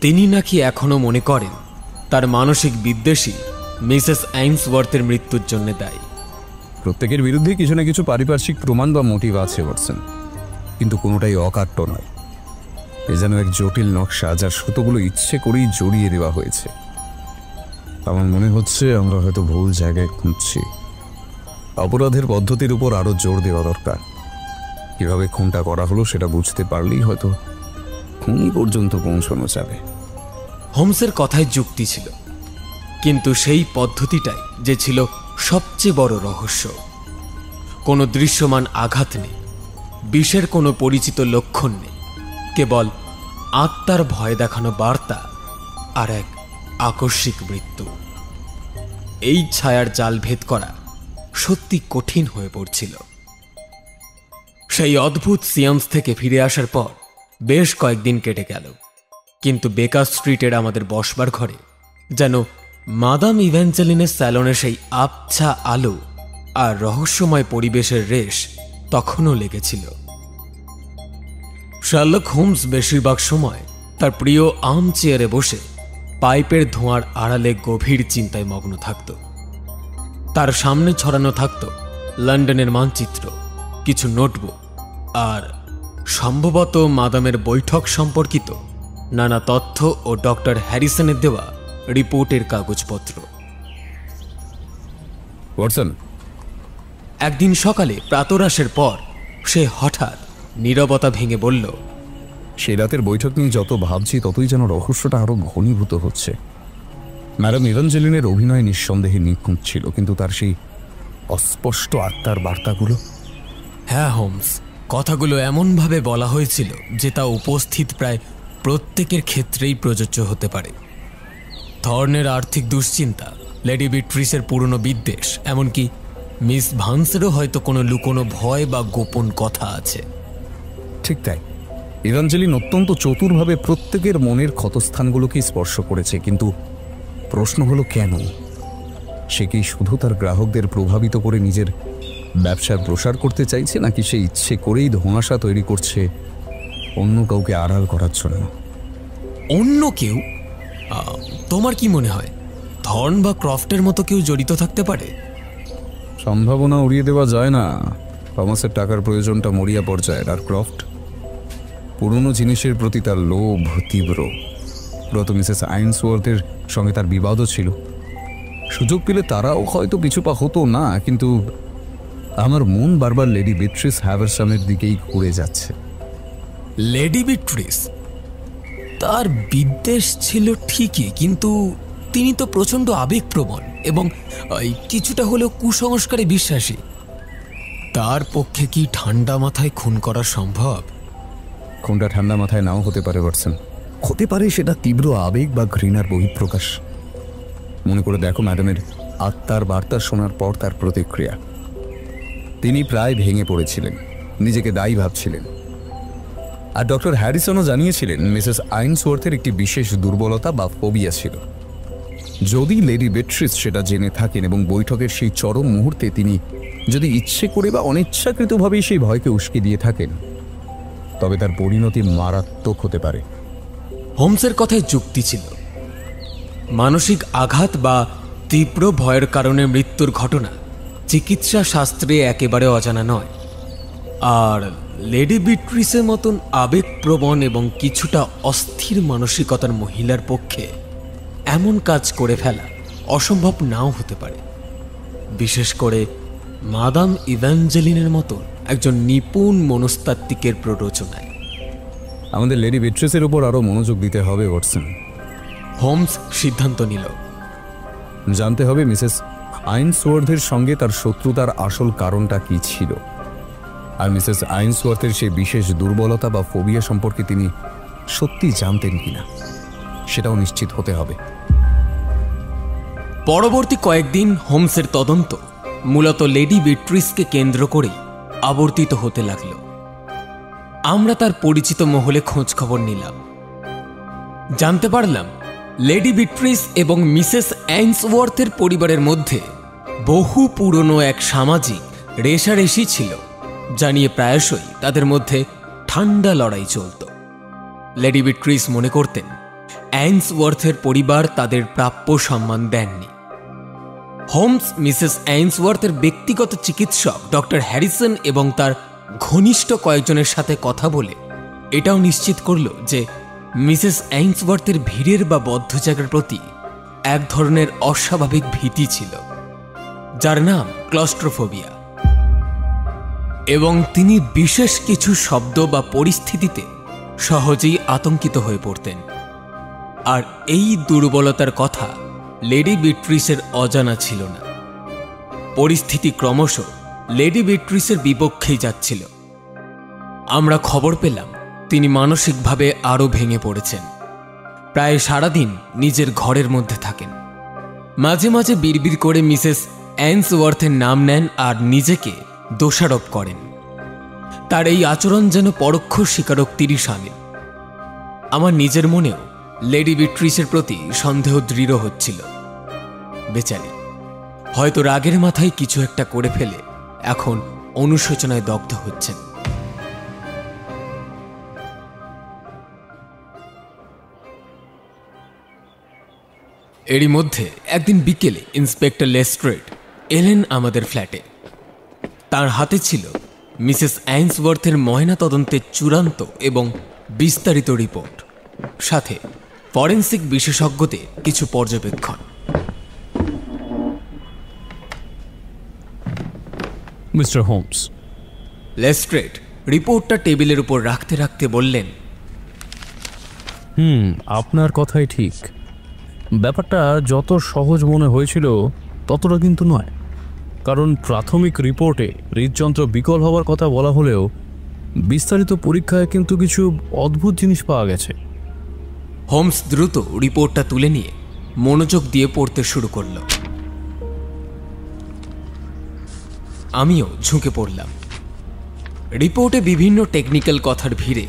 S3: তিনি নাকি এখনো মনে করেন তার মানসিক বিদ্বেষী মিসেস অ্যান্সওয়ার্থের মৃত্যুর জন্য দায়ী।
S4: প্রত্যেকের বিরুদ্ধে কিছু না কিছু পারিপার্শ্বিক প্রমাণ বা মোটিভ আছে ওয়াটসন, কিন্তু কোনোটাই অকাট্য নয়। এ যেন এক জটিল নকশা, যার সুতোগুলো ইচ্ছে করেই জড়িয়ে দেওয়া হয়েছে। আমার মনে হচ্ছে আমরা হয়তো ভুল জায়গায় খুঁজছি। অপরাধের পদ্ধতির উপর আরো জোর দেওয়া দরকার। কিভাবে খুনটা করা হলো সেটা বুঝতে পারলেই হয়তো খুনি পর্যন্ত পৌঁছানো যাবে।
S3: হোমসের কথায় যুক্তি ছিল, কিন্তু সেই পদ্ধতিটাই যে ছিল সবচেয়ে বড় রহস্য। কোনো দৃশ্যমান আঘাত নেই, বিষের কোনো পরিচিত লক্ষণ নেই, কেবল আত্মার ভয় দেখানো বার্তা আর এক আকস্মিক মৃত্যু। এই ছায়ার জাল ভেদ করা সত্যি কঠিন হয়ে পড়ছিল। সেই অদ্ভুত সিয়ান্স থেকে ফিরে আসার পর বেশ কয়েকদিন কেটে গেল, কিন্তু বেকার স্ট্রিটের আমাদের বসবার ঘরে যেন মাদাম ইভ্যাঞ্জেলিনের স্যালনে সেই আবছা আলো আর রহস্যময় পরিবেশের রেশ তখনও লেগেছিল। শার্লক হোমস বেশিরভাগ সময় তার প্রিয় আর্ম চেয়ারে বসে পাইপের ধোঁয়ার আড়ালে গভীর চিন্তায় মগ্ন থাকত। তার সামনে ছড়ানো থাকত লন্ডনের মানচিত্র, কিছু নোটবুক আর সম্ভবত মাদামের বৈঠক সম্পর্কিত নানা তথ্য ও ডক্টর হ্যারিসনের দেওয়া রিপোর্টের কাগজপত্র।
S4: ওয়াটসন,
S3: একদিন সকালে প্রাতরাশের পর সে হঠাৎ নীরবতা ভেঙে বলল,
S4: সেই রাতের বৈঠক নিয়ে যত ভাবছি ততই যেন রহস্যটা আরো ঘনীভূত হচ্ছে। ম্যাডাম ইভাঞ্জেলিনের অভিনয় নিঃসন্দেহে নিখুঁত ছিল, কিন্তু তার সেই অস্পষ্ট আত্মার বার্তাগুলো।
S3: হ্যাঁ হোমস, কথাগুলো এমনভাবে বলা হয়েছিল যে তা উপস্থিত প্রায় প্রত্যেকের ক্ষেত্রেই প্রযোজ্য হতে পারে। থর্নের আর্থিক দুশ্চিন্তা, লেডি বিট্রিসের পুরনো বিদ্বেষ, এমনকি মিস ভান্সেরও হয়তো কোনো লুকোনো ভয় বা গোপন কথা আছে।
S4: ঠিক তাই, ইভাঞ্জেলিন অত্যন্ত চতুরভাবে প্রত্যেকের মনের ক্ষতস্থানগুলোকে স্পর্শ করেছে, কিন্তু প্রশ্ন হলো কেন? সে কি শুধু তার গ্রাহকদের প্রভাবিত করে নিজের ব্যবসার প্রসার করতে চাইছে, নাকি সে ইচ্ছে করেই ধোঁয়াশা তৈরি করছে অন্য কাউকে আড়াল করার জন্য?
S3: অন্য কেউ? তোমার কি মনে হয় থর্ন বা ক্রফটের মতো কেউ জড়িত থাকতে পারে?
S4: সম্ভাবনা উড়িয়ে দেওয়া যায় না। থমাসের টাকার প্রয়োজনটা মরিয়া পর্যায়ের, আর ক্রফট পুরনো জিনিসের প্রতি তার লোভ তীব্র। প্রত মিসেস আইনসওয়ার্থের সঙ্গে তার বিবাদও ছিল। সুযোগ পেলে তারাও হয়তো পিছুপা হতো না, কিন্তু আমার মন বারবার লেডি বিট্রিস হ্যাভারসামের দিকেই ঘুরে যাচ্ছে।
S3: Lady Beatrice? তার বিদ্বেষ ছিল ঠিকই, কিন্তু তিনি তো প্রচণ্ড আবেগপ্রবণ এবং কিছুটা হলেও কুসংস্কারে বিশ্বাসী। তার পক্ষে কি ঠান্ডা মাথায় খুন করা সম্ভব?
S4: খুনটা ঠান্ডা মাথায় নাও হতে পারে ওয়াটসন, হতে পারে সেটা তীব্র আবেগ বা ঘৃণার বহিঃপ্রকাশ। মনে করে দেখো ম্যাডামের আত্মার বার্তা শোনার পর তার প্রতিক্রিয়া। তিনি প্রায় ভেঙে পড়েছিলেন, নিজেকে দায়ী ভাবছিলেন। আর ডক্টর হ্যারিসনও জানিয়েছিলেন মিসেস আইনসওয়ার্থের একটি বিশেষ দুর্বলতা বা ফোবিয়া ছিল। যদি লেডি বিট্রিস সেটা জেনে থাকেন এবং বৈঠকের সেই চরম মুহূর্তে তিনি যদি ইচ্ছে করে বা অনিচ্ছাকৃতভাবেই সেই ভয়কে উস্কে দিয়ে থাকেন, তবে তার পরিণতি মারাত্মক হতে পারে।
S3: হোমসের কথায় যুক্তি ছিল। মানসিক আঘাত বা তীব্র ভয়ের কারণে মৃত্যুর ঘটনা চিকিৎসা শাস্ত্রে একেবারে অজানা নয়। আর লেডি বিট্রিসের মতন আবেগপ্রবণ এবং কিছুটা অস্থির মানসিকতার মহিলার পক্ষে এমন কাজ করে ফেলা অসম্ভব নাও হতে পারে, বিশেষ করে মাদাম ইভাঞ্জেলিনের মতন একজন নিপুণ মনস্তাত্ত্বিকের প্ররোচনায়।
S4: আমাদের লেডি বিট্রিসের উপর আরো মনোযোগ দিতে হবে ওয়াটসন।
S3: হোমস সিদ্ধান্ত নিল।
S4: জানতে হবে মিসেস আইনসওয়ার্থের সঙ্গে তার শত্রুতার আসল কারণটা কি ছিল, আর মিসেস আইনসওয়ার্থের সেই বিশেষ দুর্বলতা বা ফোবিয়া সম্পর্কে তিনি সত্যি জানতেন কিনা সেটাও নিশ্চিত হতে হবে।
S3: পরবর্তী কয়েকদিন হোমসের তদন্ত মূলত লেডি বিট্রিসকে কেন্দ্র করেই আবর্তিত হতে লাগল। আমরা তার পরিচিত মহলে খোঁজ খবর নিলাম। জানতে পারলাম লেডি বিট্রিস এবং মিসেস আইনসওয়ার্থের পরিবারের মধ্যে বহু পুরনো এক সামাজিক রেষারেষি ছিল, যা নিয়ে প্রায়শই তাদের মধ্যে ঠান্ডা লড়াই চলত। লেডি বিট্রিস মনে করতেন আইনসওয়ার্থের পরিবার তাদের প্রাপ্য সম্মান দেননি। হোমস মিসেস আইনসওয়ার্থের ব্যক্তিগত চিকিৎসক ডক্টর হ্যারিসন এবং তার ঘনিষ্ঠ কয়েকজনের সাথে কথা বলে এটাও নিশ্চিত করল যে মিসেস আইনসওয়ার্থের ভিড়ের বা বদ্ধ জায়গার প্রতি এক ধরনের অস্বাভাবিক ভীতি ছিল, যার নাম ক্লস্ট্রোফোবিয়া, এবং তিনি বিশেষ কিছু শব্দ বা পরিস্থিতিতে সহজেই আতঙ্কিত হয়ে পড়তেন। আর এই দুর্বলতার কথা লেডি বিট্রিসের অজানা ছিল না। পরিস্থিতি ক্রমশ লেডি বিট্রিসের বিপক্ষেই যাচ্ছিল। আমরা খবর পেলাম তিনি মানসিকভাবে আরও ভেঙে পড়েছেন। প্রায় সারাদিন নিজের ঘরের মধ্যে থাকেন। মাঝে মাঝে বিড়বিড় করে মিসেস আইনসওয়ার্থের নাম নেন আর নিজেকে দোষারোপ করেন। তার এই আচরণ যেন পরোক্ষ স্বীকারোক্তিরই শামিল। আমার নিজের মনেও লেডি বিট্রিসের প্রতি সন্দেহ দৃঢ় হচ্ছিল। বেচারি হয়তো রাগের মাথায় কিছু একটা করে ফেলে এখন অনুশোচনায় দগ্ধ হচ্ছেন। এরই মধ্যে একদিন বিকেলে ইন্সপেক্টর লেস্ট্রেড এলেন আমাদের ফ্ল্যাটে। তার হাতে ছিল মিসেস আইনসওয়ার্থের ময়না তদন্তের চূড়ান্ত এবং বিস্তারিত রিপোর্ট, সাথে ফরেন্সিক বিশেষজ্ঞদের কিছু পর্যবেক্ষণ।
S5: মিস্টার হোমস,
S3: লেস্ট্রেড রিপোর্টটা টেবিলের উপর রাখতে রাখতে বললেন,
S5: আপনার কথাই ঠিক। ব্যাপারটা যত সহজ মনে হয়েছিল ততটা কিন্তু নয়, কারণ প্রাথমিক রিপোর্টে হৃদযন্ত্র বিকল হওয়ার কথা বলা হলেও বিস্তারিত পরীক্ষায় কিন্তু কিছু অদ্ভুত জিনিস পাওয়া গেছে।
S3: হোমস দ্রুত রিপোর্টটা তুলে নিয়ে মনোযোগ দিয়ে পড়তে শুরু করল। আমিও ঝুঁকে পড়লাম। রিপোর্টে বিভিন্ন টেকনিক্যাল কথার ভিড়ে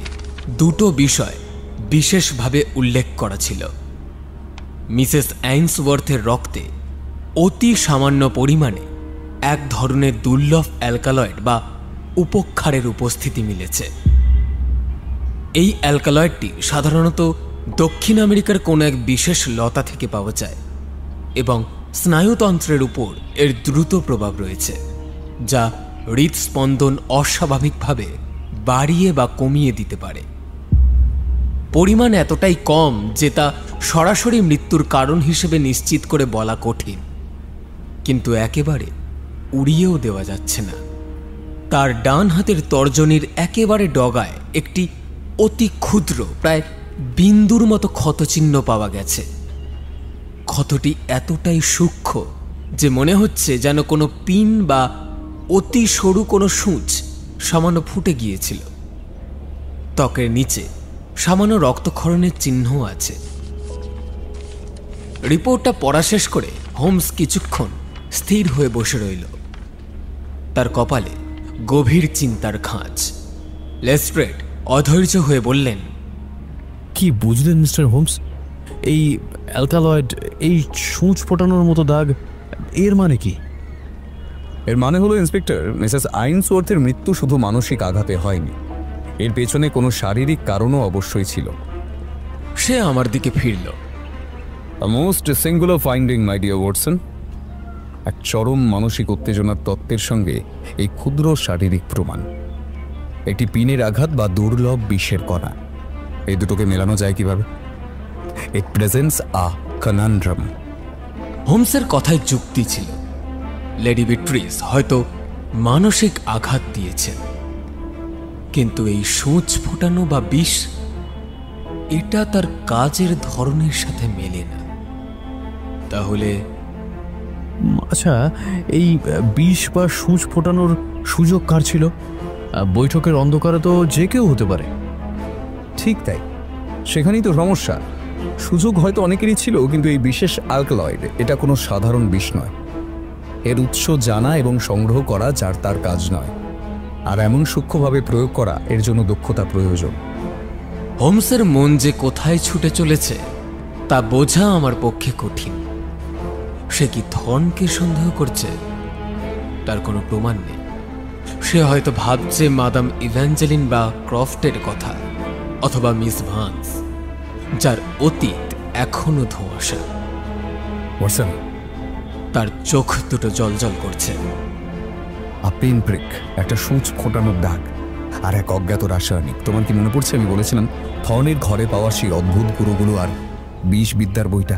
S3: দুটো বিষয় বিশেষভাবে উল্লেখ করা ছিল। মিসেস আইনসওয়ার্থের রক্তে অতি সামান্য পরিমাণে এক ধরনের দুর্লভ অ্যালকালয়েড বা উপক্ষারের উপস্থিতি মিলেছে। এই অ্যালকালয়েডটি সাধারণত দক্ষিণ আমেরিকার কোনো এক বিশেষ লতা থেকে পাওয়া যায় এবং স্নায়ুতন্ত্রের উপর এর দ্রুত প্রভাব রয়েছে, যা হৃদস্পন্দন অস্বাভাবিকভাবে বাড়িয়ে বা কমিয়ে দিতে পারে। পরিমাণ এতটাই কম যে তা সরাসরি মৃত্যুর কারণ হিসেবে নিশ্চিত করে বলা কঠিন, কিন্তু একেবারে উড়িয়েও দেওয়া যাচ্ছে না। তার ডান হাতের তর্জনীর একেবারে ডগায় একটি অতি ক্ষুদ্র প্রায় বিন্দুর মতো ক্ষতচিহ্ন পাওয়া গেছে। ক্ষতটি এতটাই সূক্ষ্ম যে মনে হচ্ছে যেন কোনো পিন বা অতি সরু কোনো সূঁচ সামান্য ফুটে গিয়েছিল। ত্বকের নিচে সামান্য রক্তক্ষরণের চিহ্নও আছে। রিপোর্টটা পড়া শেষ করে হোমস কিছুক্ষণ স্থির হয়ে বসে রইল। তার কপালে গভীর চিন্তার খাঁজ। লেস্ট্রেড অধৈর্য হয়ে বললেন,
S5: কি বুঝলেন মিস্টার হোমস? এই অ্যালকালয়েড, এই সূঁচ ফোটানোর মতো দাগ, এর মানে কি?
S4: এর মানে হলো ইন্সপেক্টর, মিসেস আইনসওয়ার্থের মৃত্যু শুধু মানসিক আঘাতে হয়নি, এর পেছনে কোনো শারীরিক কারণও অবশ্যই ছিল।
S3: সে আমার দিকে ফিরল।
S4: A most singular finding, my dear Watson. এক চরম মানসিক উত্তেজনার তত্ত্বের সঙ্গে এই ক্ষুদ্র শারীরিক প্রমাণ, একটি পিনের আঘাত বা দুর্লভ বিষের কণা, এই দুটোকে মেলানো যায় কিভাবে? It presents a conundrum.
S3: হোমসের কথায় যুক্তি ছিল। লেডি বিট্রিস হয়তো মানসিক আঘাত দিয়েছেন, কিন্তু এই সূঁচ ফোটানো বা বিষ এটা তার কাজের ধরনের সাথে মেলে না। তাহলে
S4: আচ্ছা, এই বিষ বা সূচ ফোটানোর সুযোগ কার ছিল? বৈঠকের অন্ধকারে তো যে কেউ হতে পারে।
S6: ঠিক তাই, সেখানেই তো সমস্যা। সুযোগ হয়তো অনেকেরই ছিল, কিন্তু এই বিশেষ অ্যালকালয়েড এটা কোনো সাধারণ বিষ নয়। এর উৎস জানা এবং সংগ্রহ করা যার তার কাজ নয়, আর এমন সূক্ষ্মভাবে প্রয়োগ করা এর জন্য দক্ষতা প্রয়োজন।
S3: হোমসের মন যে কোথায় ছুটে চলেছে তা বোঝা আমার পক্ষে কঠিন। সে কি থর্নকে সন্দেহ করছে? তার কোনো প্রমাণ নেই। সে হয়তো ভাবছে মাদাম ইভ্যাঞ্জেলিন বা ক্রফটের কথা, অথবা মিস ভান্স, যার অতীত এখনো ধোঁয়াশা।
S6: ওয়াটসন,
S3: তার চোখ দুটো জলজল করছে।
S6: পিন প্রিক, একটা সূচ ফোটানোর দাগ, আর এক অজ্ঞাত রাসায়নিক। তোমার কি মনে পড়ছে আমি বলেছিলাম থর্নের ঘরে পাওয়া সেই অদ্ভুত গুঁড়োগুলো আর বিষ বিদ্যার বইটা?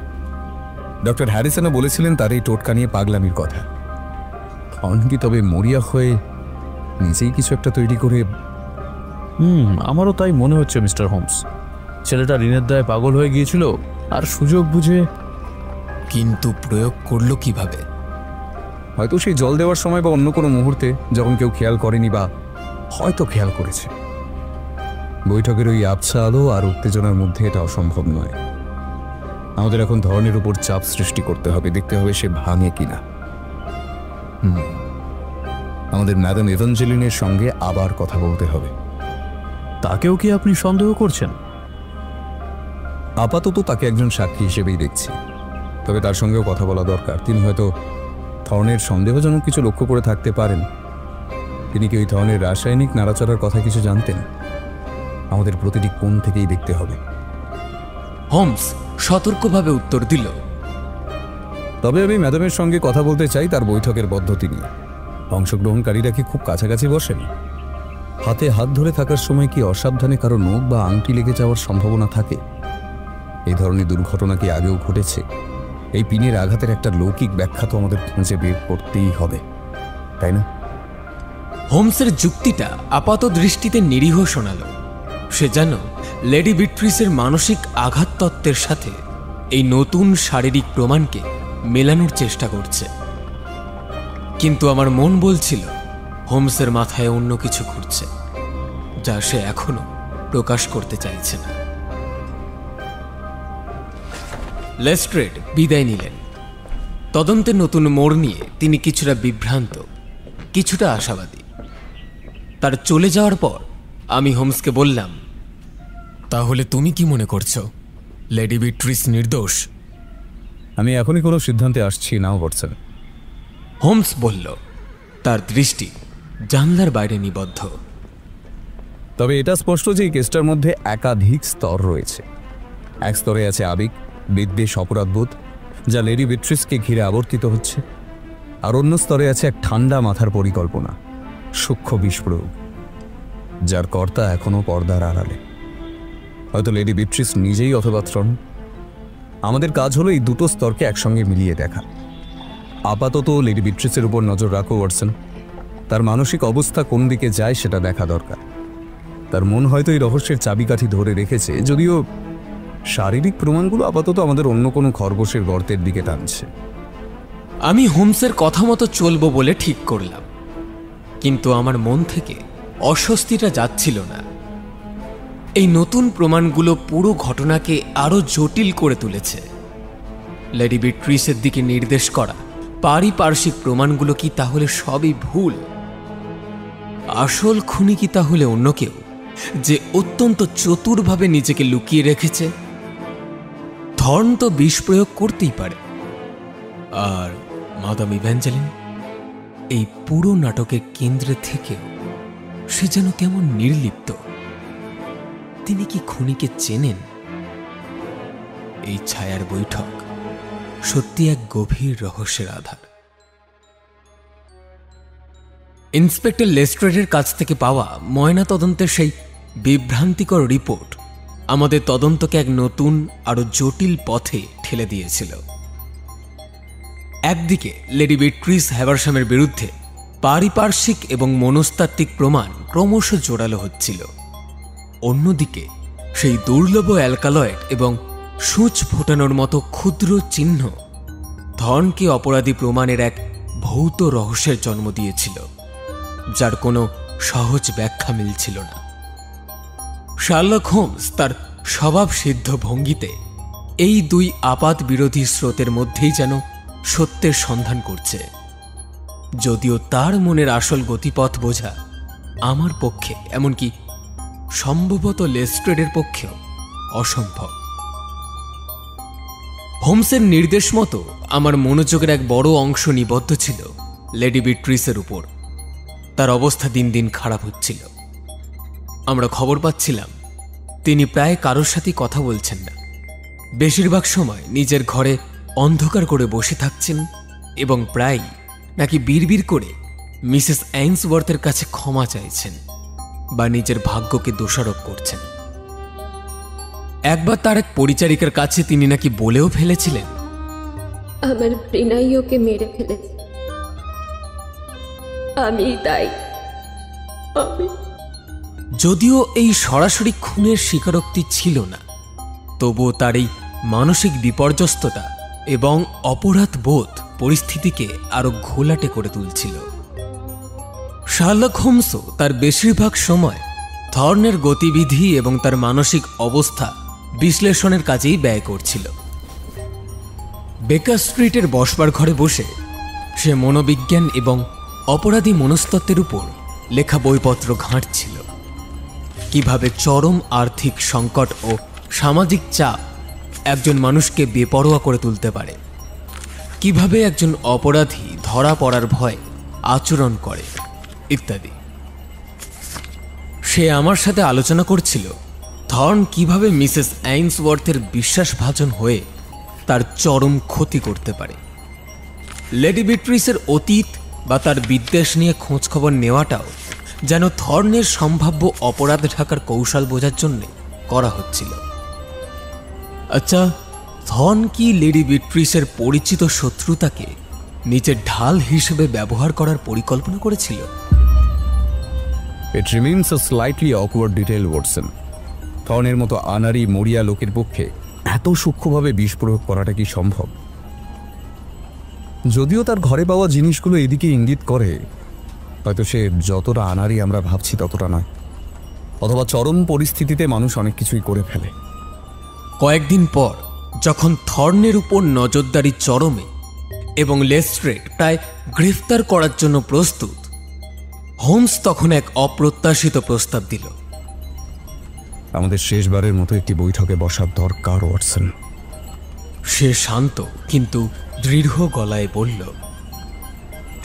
S6: ডক্টর হ্যারিসনও বলেছিলেন তার এই টোটকা নিয়ে পাগলামির কথা। থর্ন কি তবে মরিয়া হয়ে নিজেই কিছু একটা তৈরি করে?
S4: আমারও তাই মনে হচ্ছে মিস্টার হোমস। ছেলেটা ঋণের দায়ে পাগল হয়ে গিয়েছিল, আর সুযোগ বুঝে।
S3: কিন্তু প্রয়োগ করলো কিভাবে?
S6: হয়তো সেই জল দেওয়ার সময় বা অন্য কোনো মুহূর্তে, যখন কেউ খেয়াল করেনি, বা হয়তো খেয়াল করেছে। বৈঠকের ওই আবছা আলো আর উত্তেজনার মধ্যে এটা অসম্ভব নয়। আমাদের এখন ধরনের উপর চাপ সৃষ্টি করতে হবে, দেখতে হবে সে ভাঙে কিনা। আমাদের ম্যাডাম এভাঞ্জেলিনের সঙ্গে আবার কথা বলতে হবে।
S4: তাকেও কি আপনি সন্দেহ করছেন?
S6: আপাতত তাকে একজন সাক্ষী হিসেবেই দেখছি, তবে তার সঙ্গেও কথা বলা দরকার। তিনি হয়তো থর্নের সন্দেহজনক কিছু লক্ষ্য করে থাকতে পারেন। তিনি কি ওই ধরনের রাসায়নিক নাড়াচড়ার কথা কিছু জানতেন? আমাদের প্রতিটি কোণ থেকেই দেখতে হবে।
S3: হোমস সতর্কভাবে উত্তর দিল,
S6: তবে আমি ম্যাডামের সঙ্গে কথা বলতে চাই তার বৈঠকের পদ্ধতি নিয়ে। অংশগ্রহণকারীরা কি খুব কাছাকাছি বসেন? হাতে হাত ধরে থাকার সময় কি অসাবধানে কারো নখ বা আংটি লেগে যাওয়ার সম্ভাবনা থাকে? এই ধরনের দুর্ঘটনা কি আগেও ঘটেছে? এই পিনের আঘাতের একটা লৌকিক ব্যাখ্যা তো আমাদের খুঁজে বের করতেই হবে, তাই না?
S3: হোমসের যুক্তিটা আপাত দৃষ্টিতে নিরীহ শোনাল। সে যেন লেডি বিট্রিসের মানসিক আঘাত তত্ত্বের সাথে এই নতুন শারীরিক প্রমাণকে মেলানোর চেষ্টা করছে। কিন্তু আমার মন বলছিল হোমসের মাথায় অন্য কিছু ঘুরছে, যা সে এখনো প্রকাশ করতে চাইছে না। লেস্ট্রেড বিদায় নিলেন। তদন্তের নতুন মোড় নিয়ে তিনি কিছুটা বিভ্রান্ত, কিছুটা আশাবাদী। তার চলে যাওয়ার পর আমি হোমসকে বললাম, তাহলে তুমি কি মনে করছো লেডি বিট্রিস নির্দোষ?
S6: আমি এখনই কোনো সিদ্ধান্তে আসছি না ওয়াটসন।
S3: হোমস বলল, তার দৃষ্টি জানলার বাইরে নিবদ্ধ।
S6: তবে এটা স্পষ্ট যে এই কেসটার মধ্যে একাধিক স্তর রয়েছে। এক স্তরে আছে আবেগ, বিদ্বেষ, অপরাধবোধ, যা লেডি বিট্রিসকে ঘিরে আবর্তিত হচ্ছে। আর অন্য স্তরে আছে এক ঠান্ডা মাথার পরিকল্পনা, সূক্ষ্ম বিষ প্রয়োগ, যার কর্তা এখনো পর্দার আড়ালে। হয়তো লেডি বিট্রিস নিজেই অথবা থ্রন। আমাদের কাজ হলো এই দুটো স্তরকে একসঙ্গে মিলিয়ে দেখা। আপাতত লেডি বিট্রিসের উপর নজর রাখো ওয়াটসন। তার মানসিক অবস্থা কোন দিকে যায় সেটা দেখা দরকার। তার মন হয়তো এই রহস্যের চাবিকাঠি ধরে রেখেছে, যদিও শারীরিক প্রমাণগুলো আপাতত আমাদের অন্য কোনো খরগোশের গর্তের দিকে টানছে।
S3: আমি হোমসের কথা মতো চলবো বলে ঠিক করলাম, কিন্তু আমার মন থেকে অস্বস্তিটা যাচ্ছিল না। এই নতুন প্রমাণগুলো পুরো ঘটনাকে আরো জটিল করে তুলেছে। লেডি বিট্রিসের দিকে নির্দেশ করা পারিপার্শ্বিক প্রমাণগুলো কি তাহলে সবই ভুল? আসল খুনি কি তাহলে অন্য কেউ, যে অত্যন্ত চতুরভাবে নিজেকে লুকিয়ে রেখেছে? থর্ন তো বিষ প্রয়োগ করতেই পারে, আর মাদাম ইভ্যাঞ্জেলিন এই পুরো নাটকের কেন্দ্রে থেকেও সে যেন কেমন নির্লিপ্ত। তিনি কি খুনিকে চেনেন? এই ছায়ার বৈঠক সত্যি এক গভীর রহস্যের আধার। ইন্সপেক্টর লেস্ট্রেডের কাছ থেকে পাওয়া ময়না তদন্তের সেই বিভ্রান্তিকর রিপোর্ট আমাদের তদন্তকে এক নতুন আরো জটিল পথে ঠেলে দিয়েছিল। একদিকে লেডি বিট্রিস হ্যাভারশামের বিরুদ্ধে পারিপার্শ্বিক এবং মনস্তাত্ত্বিক প্রমাণ ক্রমশ জোরালো হচ্ছিল, অন্যদিকে সেই দুর্লভ অ্যালকালয়েড এবং সূচ ফোটানোর মতো ক্ষুদ্র চিহ্ন থর্নকে অপরাধী প্রমাণের এক ভৌত রহস্যের জন্ম দিয়েছিল, যার কোনো সহজ ব্যাখ্যা মিলছিল না। শার্লক হোমস তার স্বভাবসিদ্ধ ভঙ্গিতে এই দুই আপাত বিরোধী স্রোতের মধ্যেই যেন সত্যের সন্ধান করছে, যদিও তার মনের আসল গতিপথ বোঝা আমার পক্ষে, এমনকি সম্ভবত লেস্ট্রেডের পক্ষেও অসম্ভব। হোমসের নির্দেশ মতো আমার মনোযোগের এক বড় অংশ নিবদ্ধ ছিল লেডি বিট্রিসের উপর। তার অবস্থা দিন দিন খারাপ হচ্ছিল। আমরা খবর পাচ্ছিলাম তিনি প্রায় কারোর সাথে কথা বলছেন না, বেশিরভাগ সময় নিজের ঘরে অন্ধকার করে বসে থাকছেন এবং প্রায় নাকি বিড়বিড় করে মিসেস অ্যাইন্সওয়ার্থের কাছে ক্ষমা চাইছেন বা নিজের ভাগ্যকে দোষারোপ করছেন। একবার তার এক পরিচারিকার কাছে তিনি নাকি বলেও ফেলেছিলেন,
S7: আমার ব্রিনাই ওকে মেরে ফেলেছে, আমি দায়ী।
S3: যদিও এই সরাসরি খুনের স্বীকারোক্তি ছিল না, তবুও তার এই মানসিক বিপর্যস্ততা এবং অপরাধ বোধ পরিস্থিতিকে আরো ঘোলাটে করে তুলছিল। শার্লক হোমসও তার বেশিরভাগ সময় থর্নের গতিবিধি এবং তার মানসিক অবস্থা বিশ্লেষণের কাজেই ব্যয় করছিল। বেকার স্ট্রিটের বসবার ঘরে বসে সে মনোবিজ্ঞান এবং অপরাধী মনস্তত্ত্বের উপর লেখা বইপত্র ঘাঁটছিল। কিভাবে চরম আর্থিক সংকট ও সামাজিক চাপ একজন মানুষকে বেপরোয়া করে তুলতে পারে, কিভাবে একজন অপরাধী ধরা পড়ার ভয়ে আচরণ করে, ইত্যাদি। সে আমার সাথে আলোচনা করছিল থর্ন কিভাবে মিসেস অ্যাইন্সওয়ার্থের বিশ্বাসভাজন হয়ে তার চরম ক্ষতি করতে পারে। লেডি বিট্রিসের অতীত বা তার বিদ্বেষ নিয়ে খোঁজখবর নেওয়াটাও যেন থর্নের সম্ভাব্য অপরাধ ঢাকার কৌশল বোঝার জন্য করা হচ্ছিল। আচ্ছা, থর্ন কি লেডি বিট্রিসের পরিচিত শত্রুতাকে নিজের ঢাল হিসেবে ব্যবহার করার পরিকল্পনা করেছিল?
S6: ইট রিমেইনস আ স্লাইটলি অকওয়ার্ড ডিটেল, ওয়াটসন। থর্নের মতো আনারি মরিয়া লোকের পক্ষে এত সূক্ষ্মভাবে বিষ প্রয়োগ করাটা কি সম্ভব? যদিও তার ঘরে পাওয়া জিনিসগুলো এদিকে ইঙ্গিত করে, হয়তো সে যতটা আনারি আমরা ভাবছি ততটা নয়, অথবা চরম পরিস্থিতিতে মানুষ অনেক কিছুই করে ফেলে।
S3: কয়েকদিন পর যখন থর্নের উপর নজরদারি চরমে এবং লেস্ট্রেড প্রায় গ্রেফতার করার জন্য প্রস্তুত, হোমস তখন এক অপ্রত্যাশিত প্রস্তাব দিল।
S6: আমাদের শেষবারের মতো একটি বৈঠকে বসার দরকার, ওয়াটসন।
S3: সে শান্ত কিন্তু দৃঢ় গলায় বলল,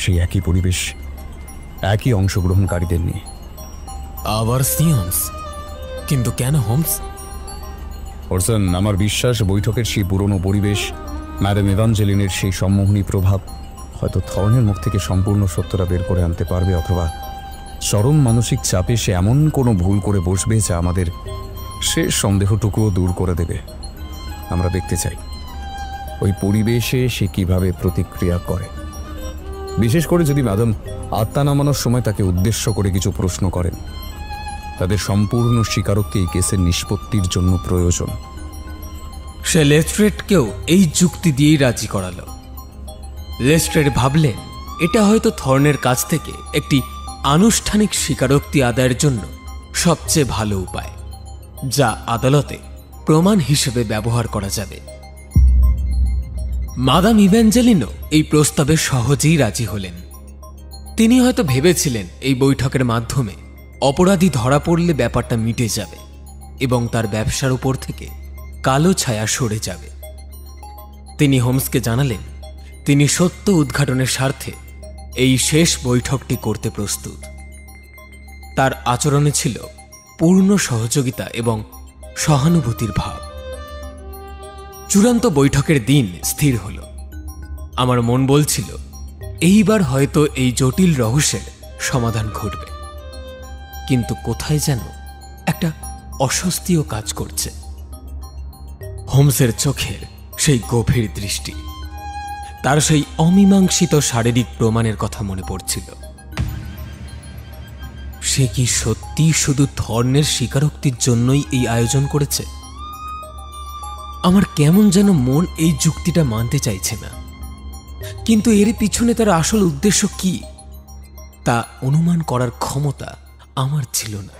S6: সেই একই পরিবেশ, একই অংশগ্রহণকারীদের নিয়ে।
S3: আবার সিয়ন্স? কিন্তু কেন হোমস?
S6: ওয়াটসন, আমার বিশ্বাস বৈঠকের সেই পুরনো পরিবেশ, ম্যাডাম এভাঞ্জেলিনের সেই সম্মোহনী প্রভাব হয়তো থর্নের মুখ থেকে সম্পূর্ণ সত্যটা বের করে আনতে পারবে, অথবা চরম মানসিক চাপে সে এমন কোনো ভুল করে বসবে যা আমাদের শেষ সন্দেহটুকুও দূর করে দেবে। আমরা দেখতে চাই ওই পরিবেশে সে কিভাবে প্রতিক্রিয়া করে, বিশেষ করে যদি ম্যাডাম আত্মা নামানোর সময় তাকে উদ্দেশ্য করে কিছু প্রশ্ন করেন। তাদের সম্পূর্ণ স্বীকারোক্তি এই কেসের নিষ্পত্তির জন্য প্রয়োজন।
S3: সে লেস্ট্রেডকেও এই যুক্তি দিয়েই রাজি করালো। লেস্ট্রেড ভাবলেন এটা হয়তো থর্নের কাছ থেকে একটি আনুষ্ঠানিক স্বীকারোক্তি আদায়ের জন্য সবচেয়ে ভালো উপায়, যা আদালতে প্রমাণ হিসেবে ব্যবহার করা যাবে। মাদাম ইভ্যাঞ্জেলিনো এই প্রস্তাবে সহজেই রাজি হলেন। তিনি হয়তো ভেবেছিলেন এই বৈঠকের মাধ্যমে অপরাধী ধরা পড়লে ব্যাপারটা মিটে যাবে এবং তার ব্যবসার উপর থেকে কালো ছায়া সরে যাবে। তিনি হোমসকে জানালেন তিনি সত্য উদ্ঘাটনের স্বার্থে এই শেষ বৈঠকটি করতে প্রস্তুত। তার আচরণে ছিল পূর্ণ সহযোগিতা এবং সহানুভূতির ভাব। চূড়ান্ত বৈঠকের দিন স্থির হল। আমার মন বলছিল এইবার হয়তো এই জটিল রহস্যের সমাধান ঘটবে, কিন্তু কোথায় যেন একটা অস্বস্তিও কাজ করছে। হোমসের চোখের সেই গভীর দৃষ্টি, তার সেই অমীমাংসিত শারীরিক প্রমাণের কথা মনে পড়ছিল। সে কি সত্যি শুধু থর্নের স্বীকারোক্তির জন্যই এই আয়োজন করেছে? আমার কেমন যেন মন এই যুক্তিটা মানতে চাইছে না, কিন্তু এর পিছনে তার আসল উদ্দেশ্য কি তা অনুমান করার ক্ষমতা আমার ছিল না।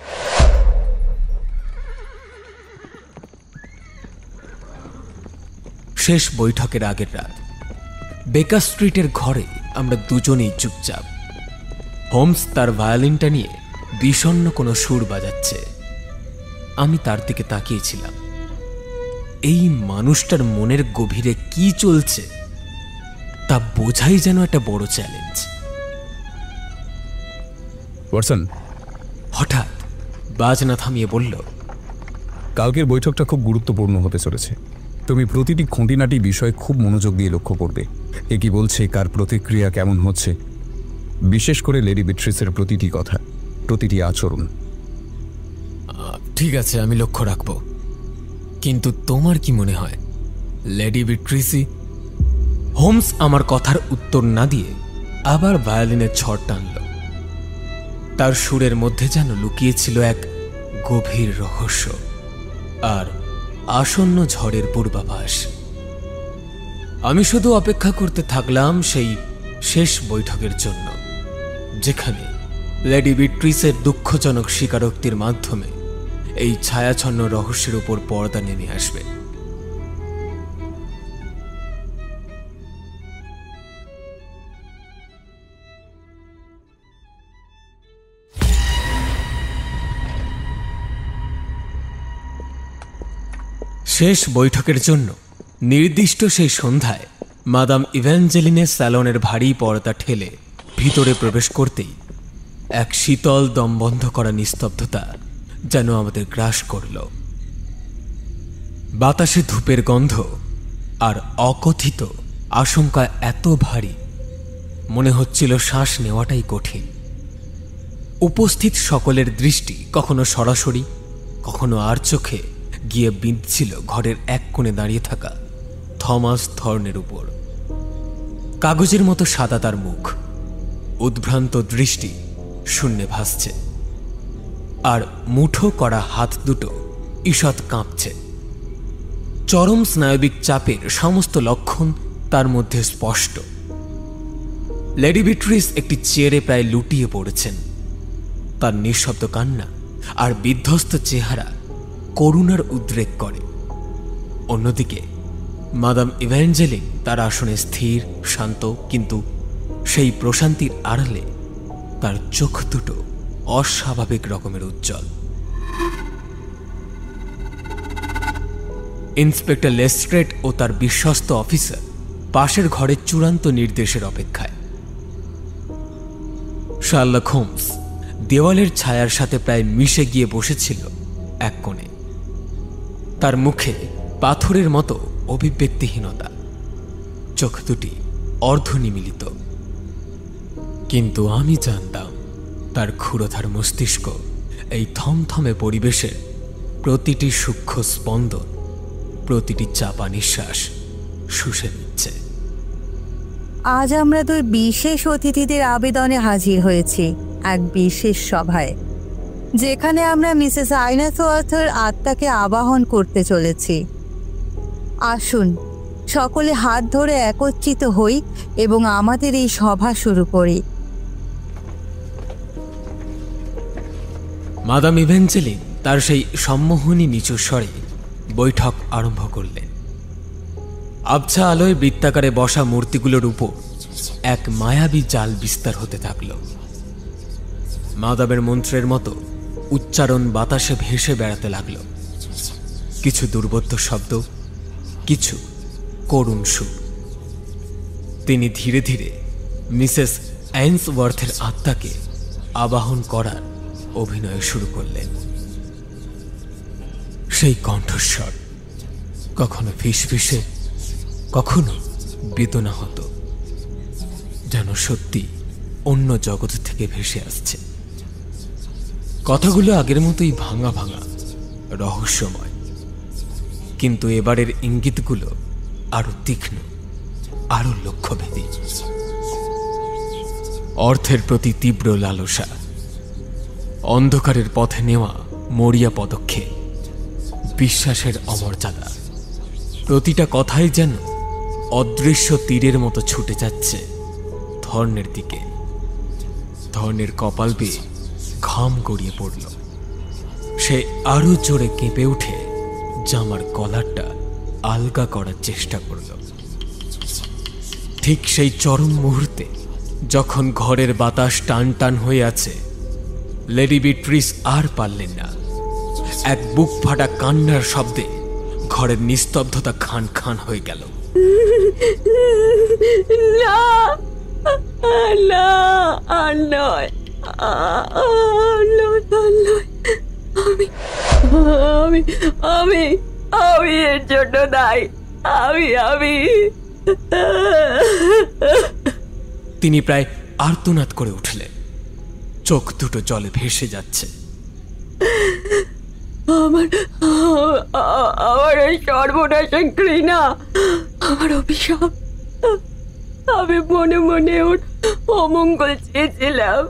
S3: শেষ বৈঠকের আগের রাত বেকার স্ট্রিটের ঘরে আমরা দুজনেই চুপচাপ। হোমস তার ভায়োলিনটা নিয়ে বিষণ্ণ কোনো সুর বাজাচ্ছে। আমি তার দিকে তাকিয়েছিলাম। এই মানুষটার মনের গভীরে কি চলছে তা বোঝাই যেন একটা বড় চ্যালেঞ্জ।
S6: ওয়াটসন
S3: হঠাৎ বাজনা থামিয়ে বলল,
S6: কালকের বৈঠকটা খুব গুরুত্বপূর্ণ হতে চলেছে। তুমি প্রতিটি খুঁটিনাটি বিষয় খুব মনোযোগ দিয়ে লক্ষ্য করবে। এ কি বলছে, কার প্রতিক্রিয়া কেমন হচ্ছে, বিশেষ করে লেডি বিট্রিসের প্রতিটি কথা, প্রতিটি আচরণ।
S3: ঠিক আছে, আমি লক্ষ্য রাখব। কিন্তু তোমার কি মনে হয় লেডি বিট্রিসি? হোমস আমার কথার উত্তর না দিয়ে আবার ভায়োলিনের ছড় টানল। তার সুরের মধ্যে যেন লুকিয়েছিল এক গভীর রহস্য আর আসন্ন ঝড়ের পূর্বাভাস। আমি শুধু অপেক্ষা করতে থাকলাম সেই শেষ বৈঠকের জন্য, যেখানে লেডি বিট্রিসের দুঃখজনক স্বীকারোক্তির মাধ্যমে এই ছায়াছন্ন রহস্যের উপর পর্দা নেমে আসবে। শেষ বৈঠকের জন্য নির্দিষ্ট সেই সন্ধ্যায় মাদাম ইভ্যাঞ্জেলিনের স্যালনের ভারী পর্দা ঠেলে ভিতরে প্রবেশ করতেই এক শীতল দমবন্ধ করা নিস্তব্ধতা যেন আমাদের গ্রাস করল। বাতাসে ধূপের গন্ধ আর অকথিত আশঙ্কা এত ভারী, মনে হচ্ছিল শ্বাস নেওয়াটাই কঠিন। উপস্থিত সকলের দৃষ্টি কখনো সরাসরি, কখনো আর চোখে গিয়ে বিঁধছিল ঘরের এক কোণে দাঁড়িয়ে থাকা থমাস থর্নের উপর। কাগজের মতো সাদা তার মুখ, উদ্ভ্রান্ত দৃষ্টি শূন্যে ভাসছে, আর মুঠো করা হাত দুটো ঈষৎ কাঁপছে। চরম স্নায়বিক চাপের সমস্ত লক্ষণ তার মধ্যে স্পষ্ট। লেডি বিট্রিস একটি চেয়ারে প্রায় লুটিয়ে পড়েছেন। তার নিঃশব্দ কান্না আর বিধ্বস্ত চেহারা করুণার উদ্রেক করে। অন্যদিকে মাদাম ইভ্যাঞ্জেলিন তার আসনে স্থির, শান্ত, কিন্তু সেই প্রশান্তির আড়ালে তার চোখ দুটো অস্বাভাবিক রকমের উজ্জ্বল। ইন্সপেক্টর লেস্ট্রেট ও তার বিশ্বস্ত অফিসার পাশের ঘরের চূড়ান্ত নির্দেশের অপেক্ষায়। শার্লক হোমস দেওয়ালের ছায়ার সাথে প্রায় মিশে গিয়ে বসেছিল এক কোণে। তার মুখে পাথরের মতো অভিব্যক্তিহীনতা, চোখ দুটি অর্ধনিমিলিত। কিন্তু আমি জানতাম তার ক্ষুরধার মস্তিষ্ক এই থমথমে পরিবেশের প্রতিটি সূক্ষ্ম স্পন্দন, প্রতিটি চাপা নিঃশ্বাস শুষে নিচ্ছে।
S1: আজ আমরা দুই বিশেষ অতিথিদের আবেদনে হাজির হয়েছি এক বিশেষ সভায়, যেখানে আমরা মিসেস আইনাথওয়ার্থের আত্মাকে আবাহন করতে চলেছি। আসুন সকলে হাত ধরে একত্রিত হই এবং আমাদের এই সভা শুরু করি।
S3: মাদাম ইভ্যাঞ্জেলিন তার সেই সম্মোহনী নিচু স্বরে বৈঠক আরম্ভ করলেন। আবছা আলোয় বৃত্তাকারে বসা মূর্তিগুলোর উপর এক মায়াবী জাল বিস্তার হতে থাকল। মাদামের মন্ত্রের মতো উচ্চারণ বাতাসে ভেসে বেড়াতে লাগল। কিছু দুর্বোধ্য শব্দ, কিছু করুণ সুর। তিনি ধীরে ধীরে মিসেস আইন্সওয়ার্থের আত্মাকে আবাহন করার অভিনয় শুরু করলেন। সেই কণ্ঠস্বর কখনো ফিসফিসে, কখনো বেদনা হতো, যেন সত্যি অন্য জগৎ থেকে ভেসে আসছে। কথাগুলো আগের মতোই ভাঙা ভাঙা, রহস্যময়, কিন্তু এবারের ইঙ্গিতগুলো আরো তীক্ষ্ণ, আরো লক্ষ্যভেদী। অর্থের প্রতি তীব্র লালসা, অন্ধকারের পথে নেওয়া মরিয়া পদক্ষেপ, বিশ্বাসের অমর্যাদা, প্রতিটা কথাই যেন অদৃশ্য তীরের মতো ছুটে যাচ্ছে ধর্নের দিকে। ধর্নের কপাল বেয়ে ঘাম গড়িয়ে পড়ল। সে আরো জোরে কেঁপে উঠে জামার কলারটা আলগা করার চেষ্টা করল। ঠিক সেই চরম মুহূর্তে যখন ঘরের বাতাস টান টান হয়ে আছে, লেডি বিট্রিস আর পারলেন না। এক বুক ফাটা কান্নার শব্দে ঘরের নিস্তব্ধতা খান খান হয়ে গেল।
S7: না না, আর নয়, আমি আমি আমি আমি এর জন্য দায়ী। আমি
S3: তিনি প্রায় আর্তনাদ করে উঠলেন। চোখ দুটো জলে ভেসে যাচ্ছে।
S7: আমার এই সর্বনাশা, ঘৃণা, আমার অভিশাপ। আমি মনে মনে ওর অমঙ্গল চেয়েছিলাম।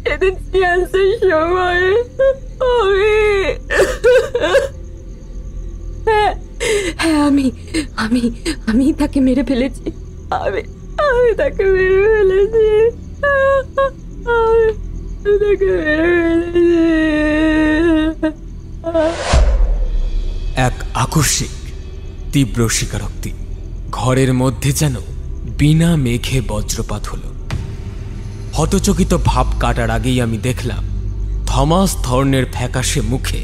S7: সেদিন সিয়ান্সের সময় আমি তাকে মেরে ফেলেছি। আমি তাকে মেরে ফেলেছি।
S3: এক আকস্মিক তীব্র স্বীকারোক্তি। ঘরের মধ্যে যেন বিনা মেঘে বজ্রপাত হলো। হতচকিত ভাব কাটার আগেই আমি দেখলাম থমাস থর্নের ফ্যাকাশে মুখে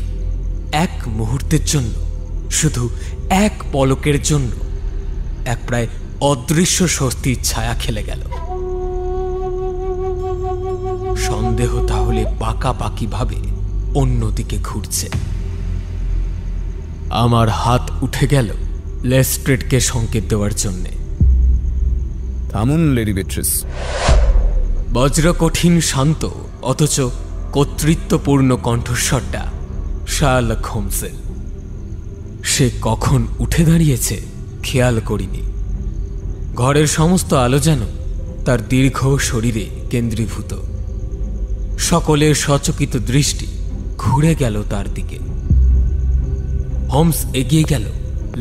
S3: এক মুহূর্তের জন্য, শুধু এক পলকের জন্য, এক প্রায় অদৃশ্য স্বস্তির ছায়া খেলে গেল। সন্দেহ তাহলে পাকাপাকি ভাবে অন্যদিকে ঘুরছে। আমার হাত উঠে গেল লেস্ট্রেডকে সংকেত দেওয়ার জন্যে।
S6: থামুন লেডি বিট্রিস।
S3: বজ্রকঠিন শান্ত অথচ কর্তৃত্বপূর্ণ কণ্ঠস্বরটা শার্লক হোমসের। সে কখন উঠে দাঁড়িয়েছে খেয়াল করিনি। ঘরের সমস্ত আলো যেন তার দীর্ঘ শরীরে কেন্দ্রীভূত। সকলের সচকিত দৃষ্টি ঘুরে গেল তার দিকে। হোমস এগিয়ে গেল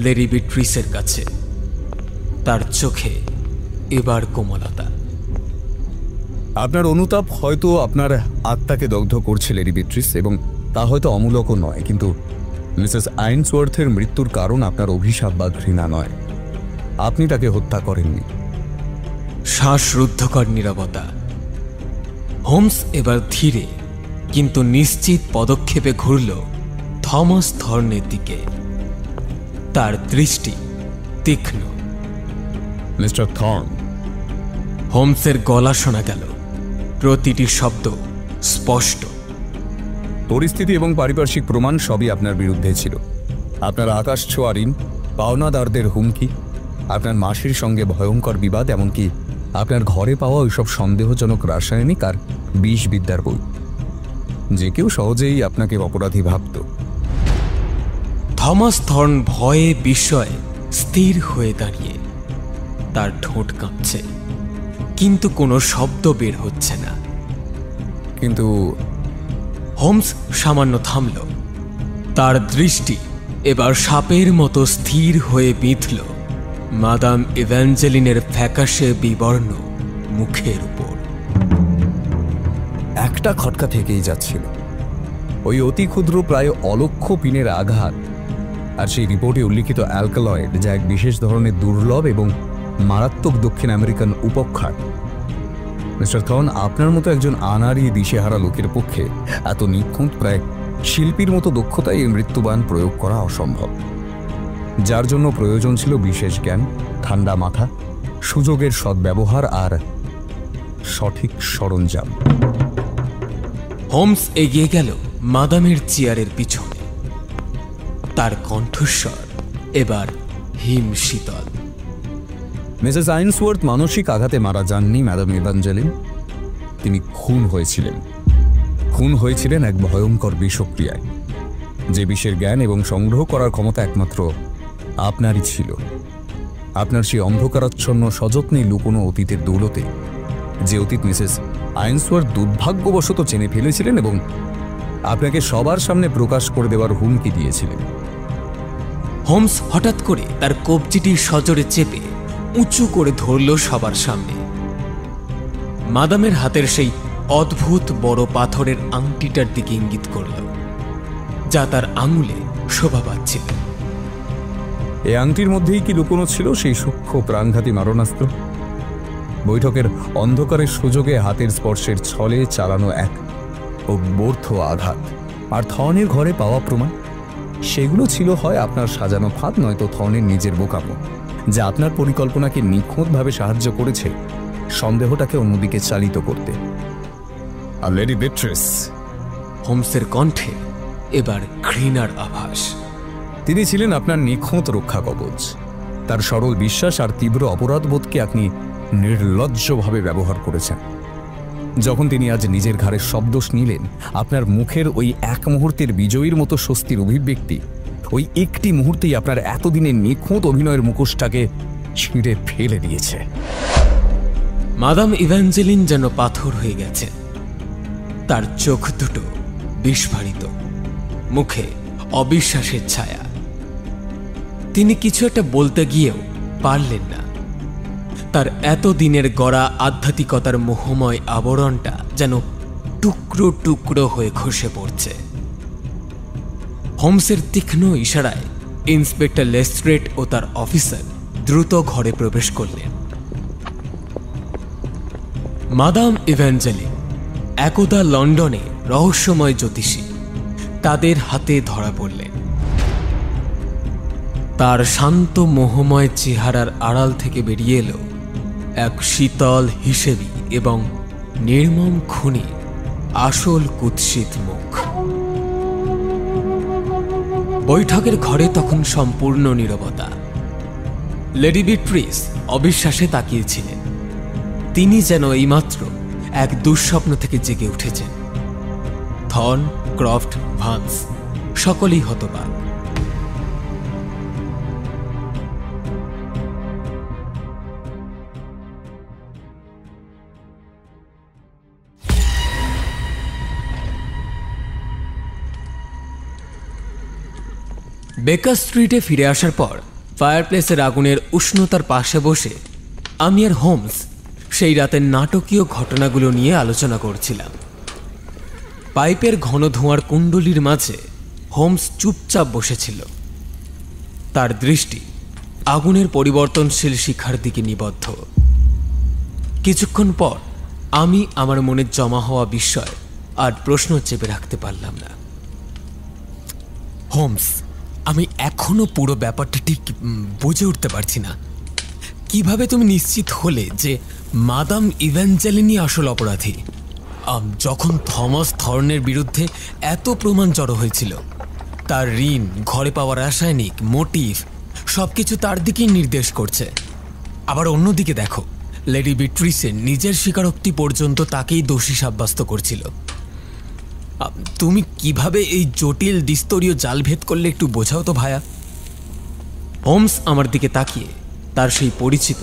S3: লেডি বিট্রিসের কাছে। তার চোখে এবার কোমলতা।
S6: আপনার অনুতাপ হয়তো আপনার আত্মাকে দগ্ধ করছে লেডি বিট্রিস, এবং তা হয়তো অমূলকও নয়, কিন্তু মিসেস আইনসওয়ার্থের মৃত্যুর কারণ আপনার অভিশাপ বা ঘৃণা নয়। আপনি তাকে হত্যা করেননি।
S3: শ্বাসরুদ্ধকর নীরবতা। হোমস এবার ধীরে কিন্তু নিশ্চিত পদক্ষেপে ঘুরল থমাস থর্নের দিকে। তার দৃষ্টি তীক্ষ্ণ।
S6: Mister thorn.
S3: হোমসের গলা শোনা গেল, প্রতিটি শব্দ স্পষ্ট।
S6: পরিস্থিতি এবং পারিপার্শ্বিক প্রমাণ সবই আপনার বিরুদ্ধে ছিল। আপনার আকাশ ছোঁয়া ঋণ, পাওনাদারদের হুমকি, আপনার মাসির সঙ্গে ভয়ঙ্কর বিবাদ, এমনকি আপনার ঘরে পাওয়া ওইসব সন্দেহজনক রাসায়নিক আর বিষবিদ্যার বই। যে কেউ সহজেই আপনাকে অপরাধী ভাবত।
S3: থমাস থর্ন ভয়ে বিস্ময়ে স্থির হয়ে দাঁড়িয়ে। তার ঠোঁট কাঁপছে, কিন্তু কোনো শব্দ বের হচ্ছে না।
S6: কিন্তু
S3: হোমস সামান্য থামল। তার দৃষ্টি এবার সাপের মতো স্থির হয়ে বিঁধল মাদাম ইভ্যাঞ্জেলিনের ফ্যাকাশে বিবর্ণ মুখের উপর।
S6: একটা খটকা থেকেই যাচ্ছিল, ওই অতি ক্ষুদ্র প্রায় অলক্ষ পিনের আঘাত, আর সেই রিপোর্টে উল্লিখিত অ্যালকালয়েড, যা এক বিশেষ ধরনের দুর্লভ এবং মারাত্মক দক্ষিণ আমেরিকান উপক্ষার। মিস্টার থর্ন, আপনার মতো একজন আনাড়ি দিশেহারা লোকের পক্ষে এত নিখুঁত, প্রায় শিল্পীর মতো দক্ষতায় এই মৃত্যুবান প্রয়োগ করা অসম্ভব, যার জন্য প্রয়োজন ছিল বিশেষ জ্ঞান, ঠান্ডা মাথা, সুযোগের সদ্ব্যবহার আর সঠিক সরঞ্জাম।
S3: হোমস এগিয়ে গেল মাদামের চেয়ারের পিছনে। তার কণ্ঠস্বর এবার হিম শীতল।
S6: মিসেস আইনসওয়ার্থ মানসিক আঘাতে মারা যাননি ম্যাডাম ইভাঞ্জেলিন। তিনি খুন হয়েছিলেন এক ভয়ঙ্কর বিষক্রিয়ায়, যে বিষের জ্ঞান এবং সংগ্রহ করার ক্ষমতা একমাত্র আপনারই ছিল। আপনার সেই অন্ধকারাচ্ছন্ন সযত্নে লুকোনো অতীতের দৌলতে যে অতীত মিসেস আইনসওয়ার্থ দুর্ভাগ্যবশত চেনে ফেলেছিলেন এবং আপনাকে সবার সামনে প্রকাশ করে দেওয়ার হুমকি দিয়েছিলেন।
S3: হোমস হঠাৎ করে তার কবজিটি সজোরে চেপে উঁচু করে ধরল সবার সামনে। মাদামের হাতের সেই অদ্ভুত বড় পাথরের আংটিটার দিকে ইঙ্গিত করল, যা তার আঙুলে শোভা পাচ্ছিল।
S6: এই আংটির মধ্যেই কি লুকোনো ছিল সেই সূক্ষ্ম প্রাণঘাতী মারণাস্ত্র? বৈঠকের অন্ধকারের সুযোগে হাতের স্পর্শের ছলে চালানো এক ব্যর্থ আঘাত আর থর্নের ঘরে পাওয়া প্রমাণ, সেগুলো ছিল হয় আপনার সাজানো ফাঁদ, নয়তো থর্নের নিজের বোকামো, যা আপনার পরিকল্পনাকে নিখুঁতভাবে সাহায্য করেছে সন্দেহটাকে অন্যদিকে চালিত করতে। আর লেডি বিট্রিস,
S3: হোমসের কণ্ঠে এবার ঘৃণার আভাস।
S6: তিনি ছিলেন আপনার নিখুঁত রক্ষা কবচ। তার সরল বিশ্বাস আর তীব্র অপরাধবোধকে আপনি নির্লজ্জভাবে ব্যবহার করেছেন। যখন তিনি আজ নিজের ঘাড়ে সব দোষ নিলেন, আপনার মুখের ওই এক মুহূর্তের বিজয়ীর মতো স্বস্তির অভিব্যক্তি ওই একটি মুহূর্তেই আপনার এতদিনের নিখুঁত অভিনয়ের মুখোশটাকে ছিঁড়ে ফেলে দিয়েছে।
S3: মাদাম ইভ্যাঞ্জেলিন যেন পাথর হয়ে গেছে। তার চোখ দুটো বিস্ফারিত, মুখে অবিশ্বাসের ছায়া। তিনি কিছু একটা বলতে গিয়েও পারলেন না। তার এতদিনের গড়া আধ্যাত্মিকতার মোহময় আবরণটা যেন টুকরো টুকরো হয়ে খসে পড়ছে। হোমসের তীক্ষ্ণ ইশারায় ইন্সপেক্টর লেস্ট্রেট ও তার অফিসার দ্রুত ঘরে প্রবেশ করলেন। মাদাম ইভ্যাঞ্জেলিন, একদা লন্ডনে রহস্যময় জ্যোতিষী, তাদের হাতে ধরা পড়লেন। তার শান্ত মোহময় চেহারার আড়াল থেকে বেরিয়ে এলো এক শীতল হিসেবি এবং নির্মম খুনি আসল কুৎসিত মুখ। বৈঠকের ঘরে তখন সম্পূর্ণ নীরবতা। লেডি বিট্রিস অবিশ্বাসে তাকিয়েছিলেন। তিনি যেন এইমাত্র এক দুঃস্বপ্ন থেকে জেগে উঠেছেন। থর্ন, ক্রফট, ভান্স সকলেই হতবাক। বেকার স্ট্রিটে ফিরে আসার পর ফায়ারপ্লেসের আগুনের উষ্ণতার পাশে বসে আমি আর হোমস সেই রাতের নাটকীয় ঘটনাগুলো নিয়ে আলোচনা করছিলাম। পাইপের ঘন ধোঁয়ার কুণ্ডলীর মাঝে হোমস চুপচাপ বসেছিল। তার দৃষ্টি আগুনের পরিবর্তনশীল শিখার দিকে নিবদ্ধ। কিছুক্ষণ পর আমি আমার মনে জমা হওয়া বিস্ময় আর প্রশ্ন চেপে রাখতে পারলাম না। হোমস, আমি এখনো পুরো ব্যাপারটা ঠিক বুঝে উঠতে পারছি না। কিভাবে তুমি নিশ্চিত হলে যে মাদাম ইভ্যাঞ্জেলিনই আসল অপরাধী? যখন থমাস থর্নের বিরুদ্ধে এত প্রমাণ জড়ো হয়েছিল, তার ঋণ, ঘরে পাওয়া রাসায়নিক, মোটিভ সবকিছু তার দিকেই নির্দেশ করছে। আবার অন্যদিকে দেখো, লেডি বিট্রিসের নিজের স্বীকারোক্তি পর্যন্ত তাকেই দোষী সাব্যস্ত করছিল। তুমি কিভাবে এই জটিল দ্বিস্তরীয় জাল ভেদ করলে একটু বোঝাও তো ভায়া। হোমস আমার দিকে তাকিয়ে তার সেই পরিচিত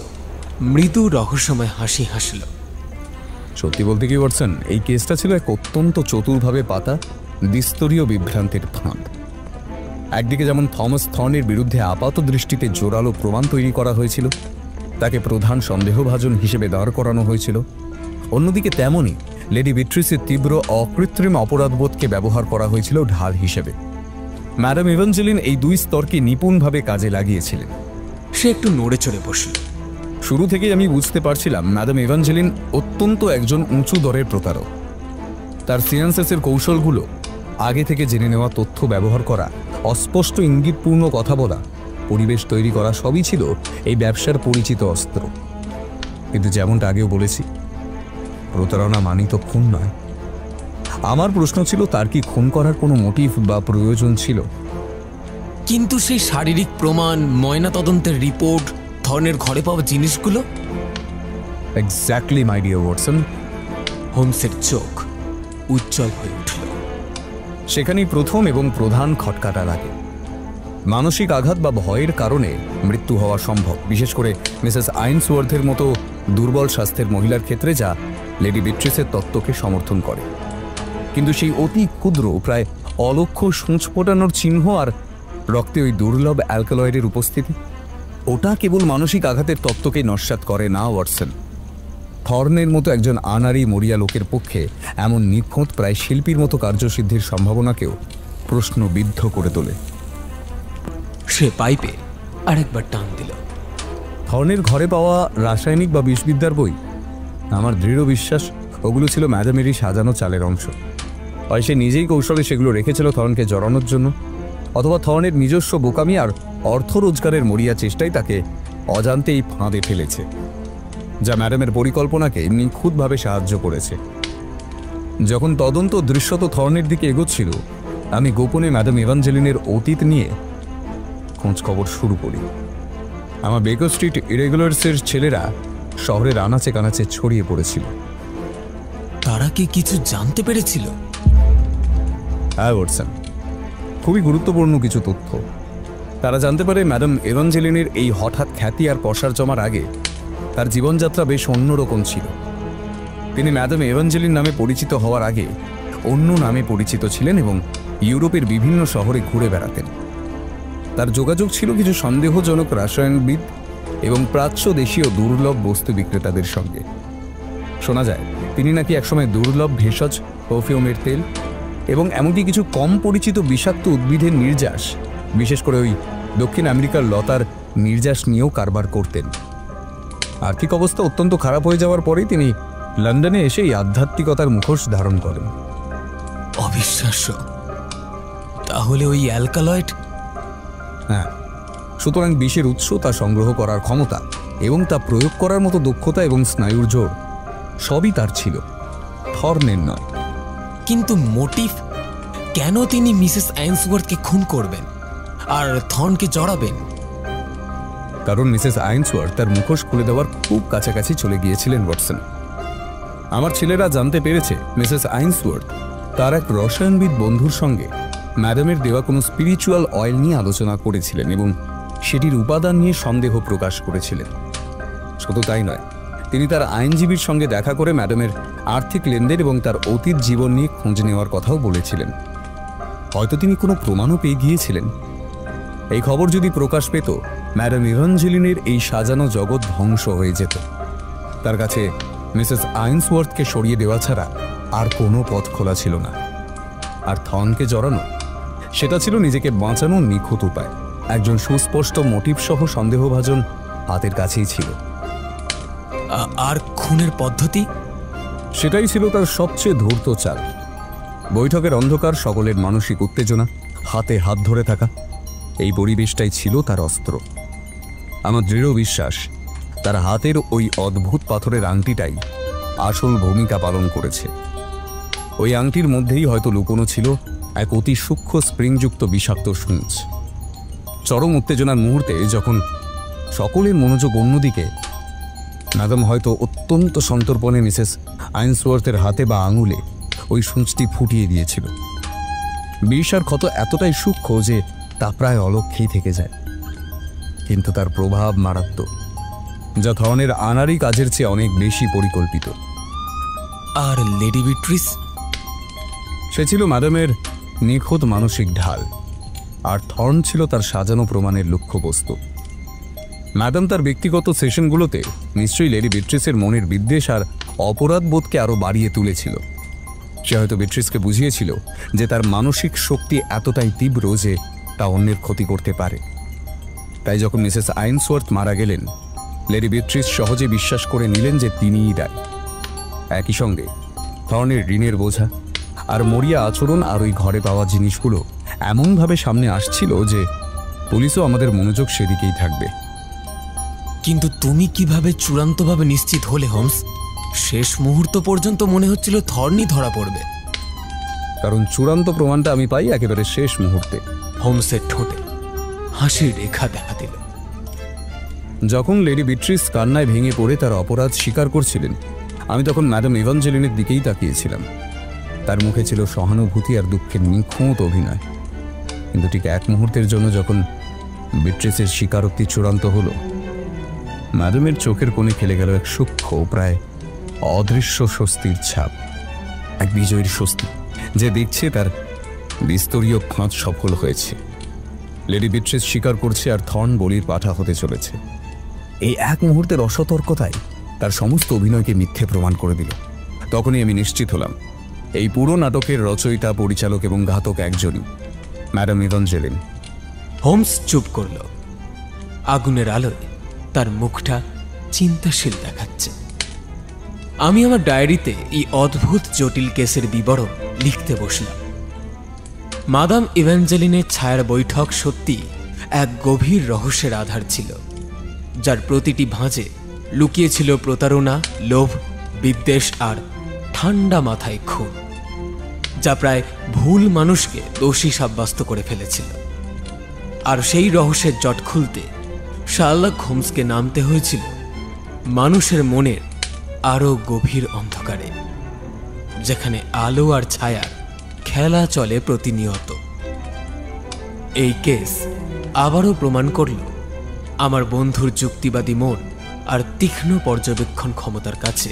S3: মৃদু রহস্যময় হাসি হাসল।
S6: সত্যি বলতে কি ওয়াটসন, এই কেসটা ছিল এক অত্যন্ত চতুরভাবে পাতা দ্বিস্তরীয় বিভ্রান্তির ফাঁদ। একদিকে যেমন থমাস থর্নের বিরুদ্ধে আপাত দৃষ্টিতে জোরালো প্রমাণ তৈরি করা হয়েছিল, তাকে প্রধান সন্দেহভাজন হিসেবে দাঁড় করানো হয়েছিল, অন্যদিকে তেমনই লেডি বিট্রিসের তীব্র অকৃত্রিম অপরাধবোধকে ব্যবহার করা হয়েছিল ঢাল হিসেবে। ম্যাডাম ইভ্যাঞ্জেলিন এই দুই স্তরকে নিপুণভাবে কাজে লাগিয়েছিলেন।
S3: সে একটু নড়ে চড়ে বসল।
S6: শুরু থেকেই আমি বুঝতে পারছিলাম ম্যাডাম ইভ্যাঞ্জেলিন অত্যন্ত একজন উঁচু দরের প্রতারক। তার সিয়ান্সেসের কৌশলগুলো, আগে থেকে জেনে নেওয়া তথ্য ব্যবহার করা, অস্পষ্ট ইঙ্গিতপূর্ণ কথা বলা, পরিবেশ তৈরি করা সবই ছিল এই ব্যবসার পরিচিত অস্ত্র। কিন্তু যেমনটা আগেও বলেছি, প্রতারণা মানেই তো খুন নয়। আমার প্রশ্ন ছিল, তার কি খুন করার কোনো মোটিভ বা প্রয়োজন ছিল?
S3: কিন্তু সেই শারীরিক প্রমাণ, ময়না তদন্তের রিপোর্ট, থর্নের ঘরে পাওয়া জিনিসগুলো।
S6: Exactly my dear Watson.
S3: হোমসের চোখ উজ্জ্বল হয়ে উঠল।
S6: সেখানেই প্রথম এবং প্রধান খটকাটা লাগে। মানসিক আঘাত বা ভয়ের কারণে মৃত্যু হওয়া সম্ভব, বিশেষ করে মিসেস আইনসওয়ার্থের মতো দুর্বল স্বাস্থ্যের মহিলার ক্ষেত্রে, যা লেডি বিট্রিসের তত্ত্বকে সমর্থন করে। কিন্তু সেই অতি ক্ষুদ্র, প্রায় অলক্ষ্য সূঁচ ফোটানোর চিহ্ন আর রক্তে ওই দুর্লভ অ্যালকালয়েডের উপস্থিতি, ওটা কেবল মানসিক আঘাতের তত্ত্বকে নস্যাৎ করে না ওয়াটসন। থর্নের মতো একজন আনাড়ি মরিয়া লোকের পক্ষে এমন নিখুঁত, প্রায় শিল্পীর মতো কার্যসিদ্ধির সম্ভাবনাকেও প্রশ্নবিদ্ধ করে তোলে।
S3: সে পাইপে আরেকবার টান দিল।
S6: থর্নের ঘরে পাওয়া রাসায়নিক বা বিষবিদ্যার বই, আমার দৃঢ় বিশ্বাস ওগুলো ছিল ম্যাডামেরই সাজানো চালের অংশ। হয় সে নিজেই কৌশলে সেগুলো রেখেছিল থর্নকে জড়ানোর জন্য, অথবা থর্নের নিজস্ব বোকামি আর অর্থ রোজগারের মরিয়া চেষ্টাই তাকে অজান্তেই ফাঁদে ফেলেছে, যা ম্যাডামের পরিকল্পনাকে নিখুঁতভাবে সাহায্য করেছে। যখন তদন্ত দৃশ্যত থর্নের দিকে এগোচ্ছিল, আমি গোপনে ম্যাডাম এভাঞ্জেলিনের অতীত নিয়ে খোঁজ খবর শুরু করি। আমার বেকার স্ট্রিট ইরেগুলার্সের ছেলেরা শহরের আনাচে কানাচে ছড়িয়ে পড়েছিল।
S3: তারা কি কিছু জানতে পেরেছিল?
S6: হ্যাঁ ওয়াটসন, খুবই গুরুত্বপূর্ণ কিছু তথ্য। তারা জানতে পারে ম্যাডাম এভাঞ্জেলিনের এই হঠাৎ খ্যাতি আর পসার জমার আগে তার জীবনযাত্রা বেশ অন্যরকম ছিল। তিনি ম্যাডাম এভাঞ্জেলিন নামে পরিচিত হওয়ার আগে অন্য নামে পরিচিত ছিলেন এবং ইউরোপের বিভিন্ন শহরে ঘুরে বেড়াতেন। তার যোগাযোগ ছিল কিছু সন্দেহজনক রাসায়নবিদ এবং প্রাচ্য দেশীয় দুর্লভ বস্তু বিক্রেতাদের সঙ্গে। শোনা যায় তিনি নাকি একসময় দুর্লভ ভেষজ, পারফিউমের তেল এবং এমনকি কিছু কম পরিচিত বিষাক্ত উদ্ভিদের নির্যাস, বিশেষ করে ওই দক্ষিণ আমেরিকার লতার নির্যাস নিয়েও কারবার করতেন। আর্থিক অবস্থা অত্যন্ত খারাপ হয়ে যাওয়ার পরেই তিনি লন্ডনে এসে এই আধ্যাত্মিকতার মুখোশ ধারণ করেন।
S3: অবিশ্বাস্য! তাহলে ওই অ্যালকালয়েড?
S6: হ্যাঁ, সুতরাং বিষের উৎস, তা সংগ্রহ করার ক্ষমতা এবং তা প্রয়োগ করার মতো দক্ষতা এবং স্নায়ুর জোর সবই তার ছিল, থর্নের নয়।
S3: কিন্তু মোটিভ? কেন তিনি মিসেস আইনসওয়ার্থকে খুন করবেন আর থর্নকে জড়াবেন?
S6: কারণ মিসেস আইনসওয়ার্থ তার মুখোশ খুলে দেওয়ার খুব কাছাকাছি চলে গিয়েছিলেন ওয়াটসন। আমার ছেলেরা জানতে পেরেছে মিসেস আইনসওয়ার্থ তার এক রসায়নবিদ বন্ধুর সঙ্গে ম্যাডামের দেওয়া কোনো স্পিরিচুয়াল অয়েল নিয়ে আলোচনা করেছিলেন এবং সেটির উপাদান নিয়ে সন্দেহ প্রকাশ করেছিলেন। শুধু তাই নয়, তিনি তার আইনজীবীর সঙ্গে দেখা করে ম্যাডামের আর্থিক লেনদেন এবং তার অতীত জীবন নিয়ে খোঁজ নেওয়ার কথাও বলেছিলেন। হয়তো তিনি কোনো প্রমাণও পেয়ে গিয়েছিলেন। এই খবর যদি প্রকাশ পেত, ম্যাডাম এভাঞ্জেলিনের এই সাজানো জগৎ ধ্বংস হয়ে যেত। তার কাছে মিসেস আইনসওয়ার্থকে সরিয়ে দেওয়া ছাড়া আর কোনো পথ খোলা ছিল না। আর থর্নকে জড়ানো, সেটা ছিল নিজেকে বাঁচানোর নিখুঁত উপায়। একজন সুস্পষ্ট মোটিভ সহ সন্দেহভাজন হাতের কাছেই ছিল।
S3: আর খুনের পদ্ধতি?
S6: সেটাই ছিল তার সবচেয়ে ধূর্ত চাল। বৈঠকের অন্ধকার, সকলের মানসিক উত্তেজনা, হাতে হাত ধরে থাকা, এই পরিবেশটাই ছিল তার অস্ত্র। আমার দৃঢ় বিশ্বাস তার হাতের ওই অদ্ভুত পাথরের আংটিটাই আসল ভূমিকা পালন করেছে। ওই আংটির মধ্যেই হয়তো লুকোনো ছিল এক অতি সূক্ষ্ম স্প্রিংযুক্ত বিষাক্ত সূঁচ। চরম উত্তেজনার মুহূর্তে যখন সকলের মনোযোগ অন্যদিকে, ম্যাডাম হয়তো অত্যন্ত সন্তর্পণে মিসেস আইনসওয়ার্থের হাতে বা আঙুলে ওই সূঁচটি ফুটিয়ে দিয়েছিল। বিষ আর ক্ষত এতটাই সূক্ষ্ম যে তা প্রায় অলক্ষ্যেই থেকে যায়, কিন্তু তার প্রভাব মারাত্মক, যা ধরনের আনাড়ি কাজের চেয়ে অনেক বেশি পরিকল্পিত।
S3: আর লেডি বিট্রিস?
S6: সে ছিল ম্যাডামের নিখুঁত মানসিক ঢাল, আর থর্ন ছিল তার সাজানো প্রমাণের লক্ষ্যবস্তু। ম্যাডাম তার ব্যক্তিগত সেশনগুলোতে নিশ্চয়ই লেডি বিট্রিসের মনের বিদ্বেষ আর অপরাধবোধকে আরও বাড়িয়ে তুলেছিল। সে হয়তো বিট্রিসকে বুঝিয়েছিল যে তার মানসিক শক্তি এতটাই তীব্র যে তা অন্যের ক্ষতি করতে পারে। তাই যখন মিসেস আইনসওয়ার্থ মারা গেলেন, লেডি বিট্রিস সহজে বিশ্বাস করে নিলেন যে তিনিই দায়ী। একই সঙ্গে থর্নের ঋণের বোঝা আর মরিয়া আচরণ আর ওই ঘরে পাওয়া জিনিসগুলো এমনভাবে সামনে আসছিল যে পুলিশও আমাদের মনোযোগ সেদিকেই থাকবে।
S3: কিন্তু তুমি কিভাবে চূড়ান্তভাবে নিশ্চিত হলে হোমস? শেষ মুহূর্ত পর্যন্ত মনে হচ্ছিল থর্নই ধরা পড়বে।
S6: কারণ চূড়ান্ত প্রমাণটা আমি পাই একেবারে শেষ মুহূর্তে।
S3: হোমসের ঠোঁটে হাসির রেখা দেখা দিল।
S6: যখন লেডি বিট্রিস কান্নায় ভেঙে পড়ে তার অপরাধ স্বীকার করছিলেন, আমি তখন ম্যাডাম এভাঞ্জেলিনের দিকেই তাকিয়েছিলাম। তার মুখে ছিল সহানুভূতি আর দুঃখের নিখুঁত অভিনয়। কিন্তু ঠিক এক মুহূর্তের জন্য যখন বিট্রিসের স্বীকারোক্তি চূড়ান্ত হলো, ম্যাডামের চোখের কোণে খেলে গেল এক সূক্ষ্ম, প্রায় অদৃশ্য স্বস্তির ছাপ। এক বিজয়ীর স্বস্তি, যে দেখছে তার বিস্তরীয় ফাঁদ সফল হয়েছে। লেডি বিট্রিস স্বীকার করছে আর থর্ন বলির পাঠা হতে চলেছে। এই এক মুহূর্তের অসতর্কতাই তার সমস্ত অভিনয়কে মিথ্যে প্রমাণ করে দিল। তখনই আমি নিশ্চিত হলাম এই পুরো নাটকের রচয়িতা, পরিচালক এবং ঘাতক একজনই, ম্যাডাম ইভাঞ্জেলিন।
S3: হোমস চুপ করল। আগুনের আলোয় তার মুখটা চিন্তাশীল দেখাচ্ছে। আমি আমার ডায়েরিতে এই অদ্ভুত জটিল কেসের বিবরণ লিখতে বসলাম। মাদাম ইভাঞ্জেলিনের ছায়ার বৈঠক সত্যি এক গভীর রহস্যের আধার ছিল, যার প্রতিটি ভাঁজে লুকিয়েছিল প্রতারণা, লোভ, বিদ্বেষ আর ঠান্ডা মাথায় খুন, যা প্রায় ভুল মানুষকে দোষী সাব্যস্ত করে ফেলেছিল। আর সেই রহস্যের জট খুলতে শার্লক হোমসকে নামতে হয়েছিল মানুষের মনের আরো গভীর অন্ধকারে, যেখানে আলো আর ছায়ার খেলা চলে প্রতিনিয়ত। এই কেস আবারও প্রমাণ করল আমার বন্ধুর যুক্তিবাদী মন আর তীক্ষ্ণ পর্যবেক্ষণ ক্ষমতার কাছে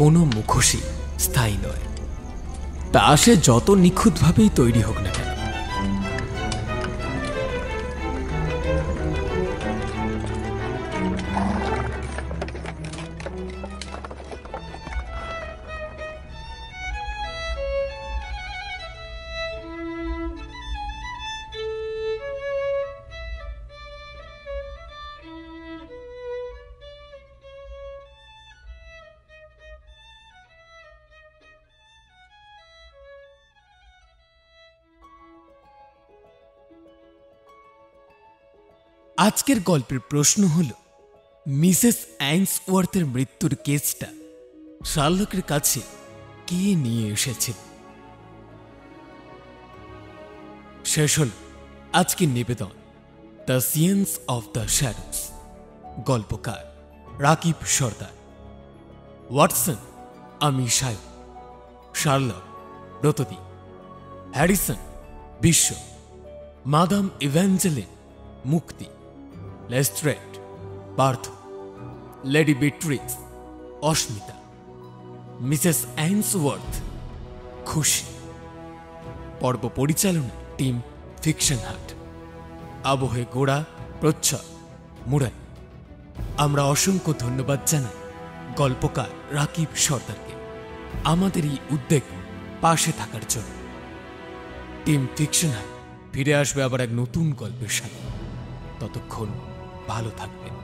S3: কোনো মুখোশই স্থায়ী নয়, তা সে যত নিখুঁতভাবেই তৈরি হোক না কেন। আজকের গল্পের প্রশ্ন হল, মিসেস অ্যাংসওয়ার্থের মৃত্যুর কেসটা শার্লকের কাছে কে নিয়ে এসেছিল? শেষ হল আজকের নিবেদন, the science of the shadows. গল্পকার রাকিব সর্দার, ওয়াটসন আমি Sayan, Sherlock Bratadip, Harrison Biswa, madam Evangeline Mukti, Lestrade Partha, lady Beatrix Asmita, Mrs Ainsworth Khushi. পর্ব পরিচালনা টিম ফিকশন হাট, আবহে গোড়া প্রচ্ছদ মুরাই। আমরা অসংখ্য ধন্যবাদ জানাই গল্পকার রাকিব সর্দারকে আমাদের এই উদ্যোগ পাশে থাকার জন্য। টিম ফিকশন হাট ফিরে আসবে আবার এক নতুন গল্পের সাথে। ততক্ষণ ভালো থাকবেন।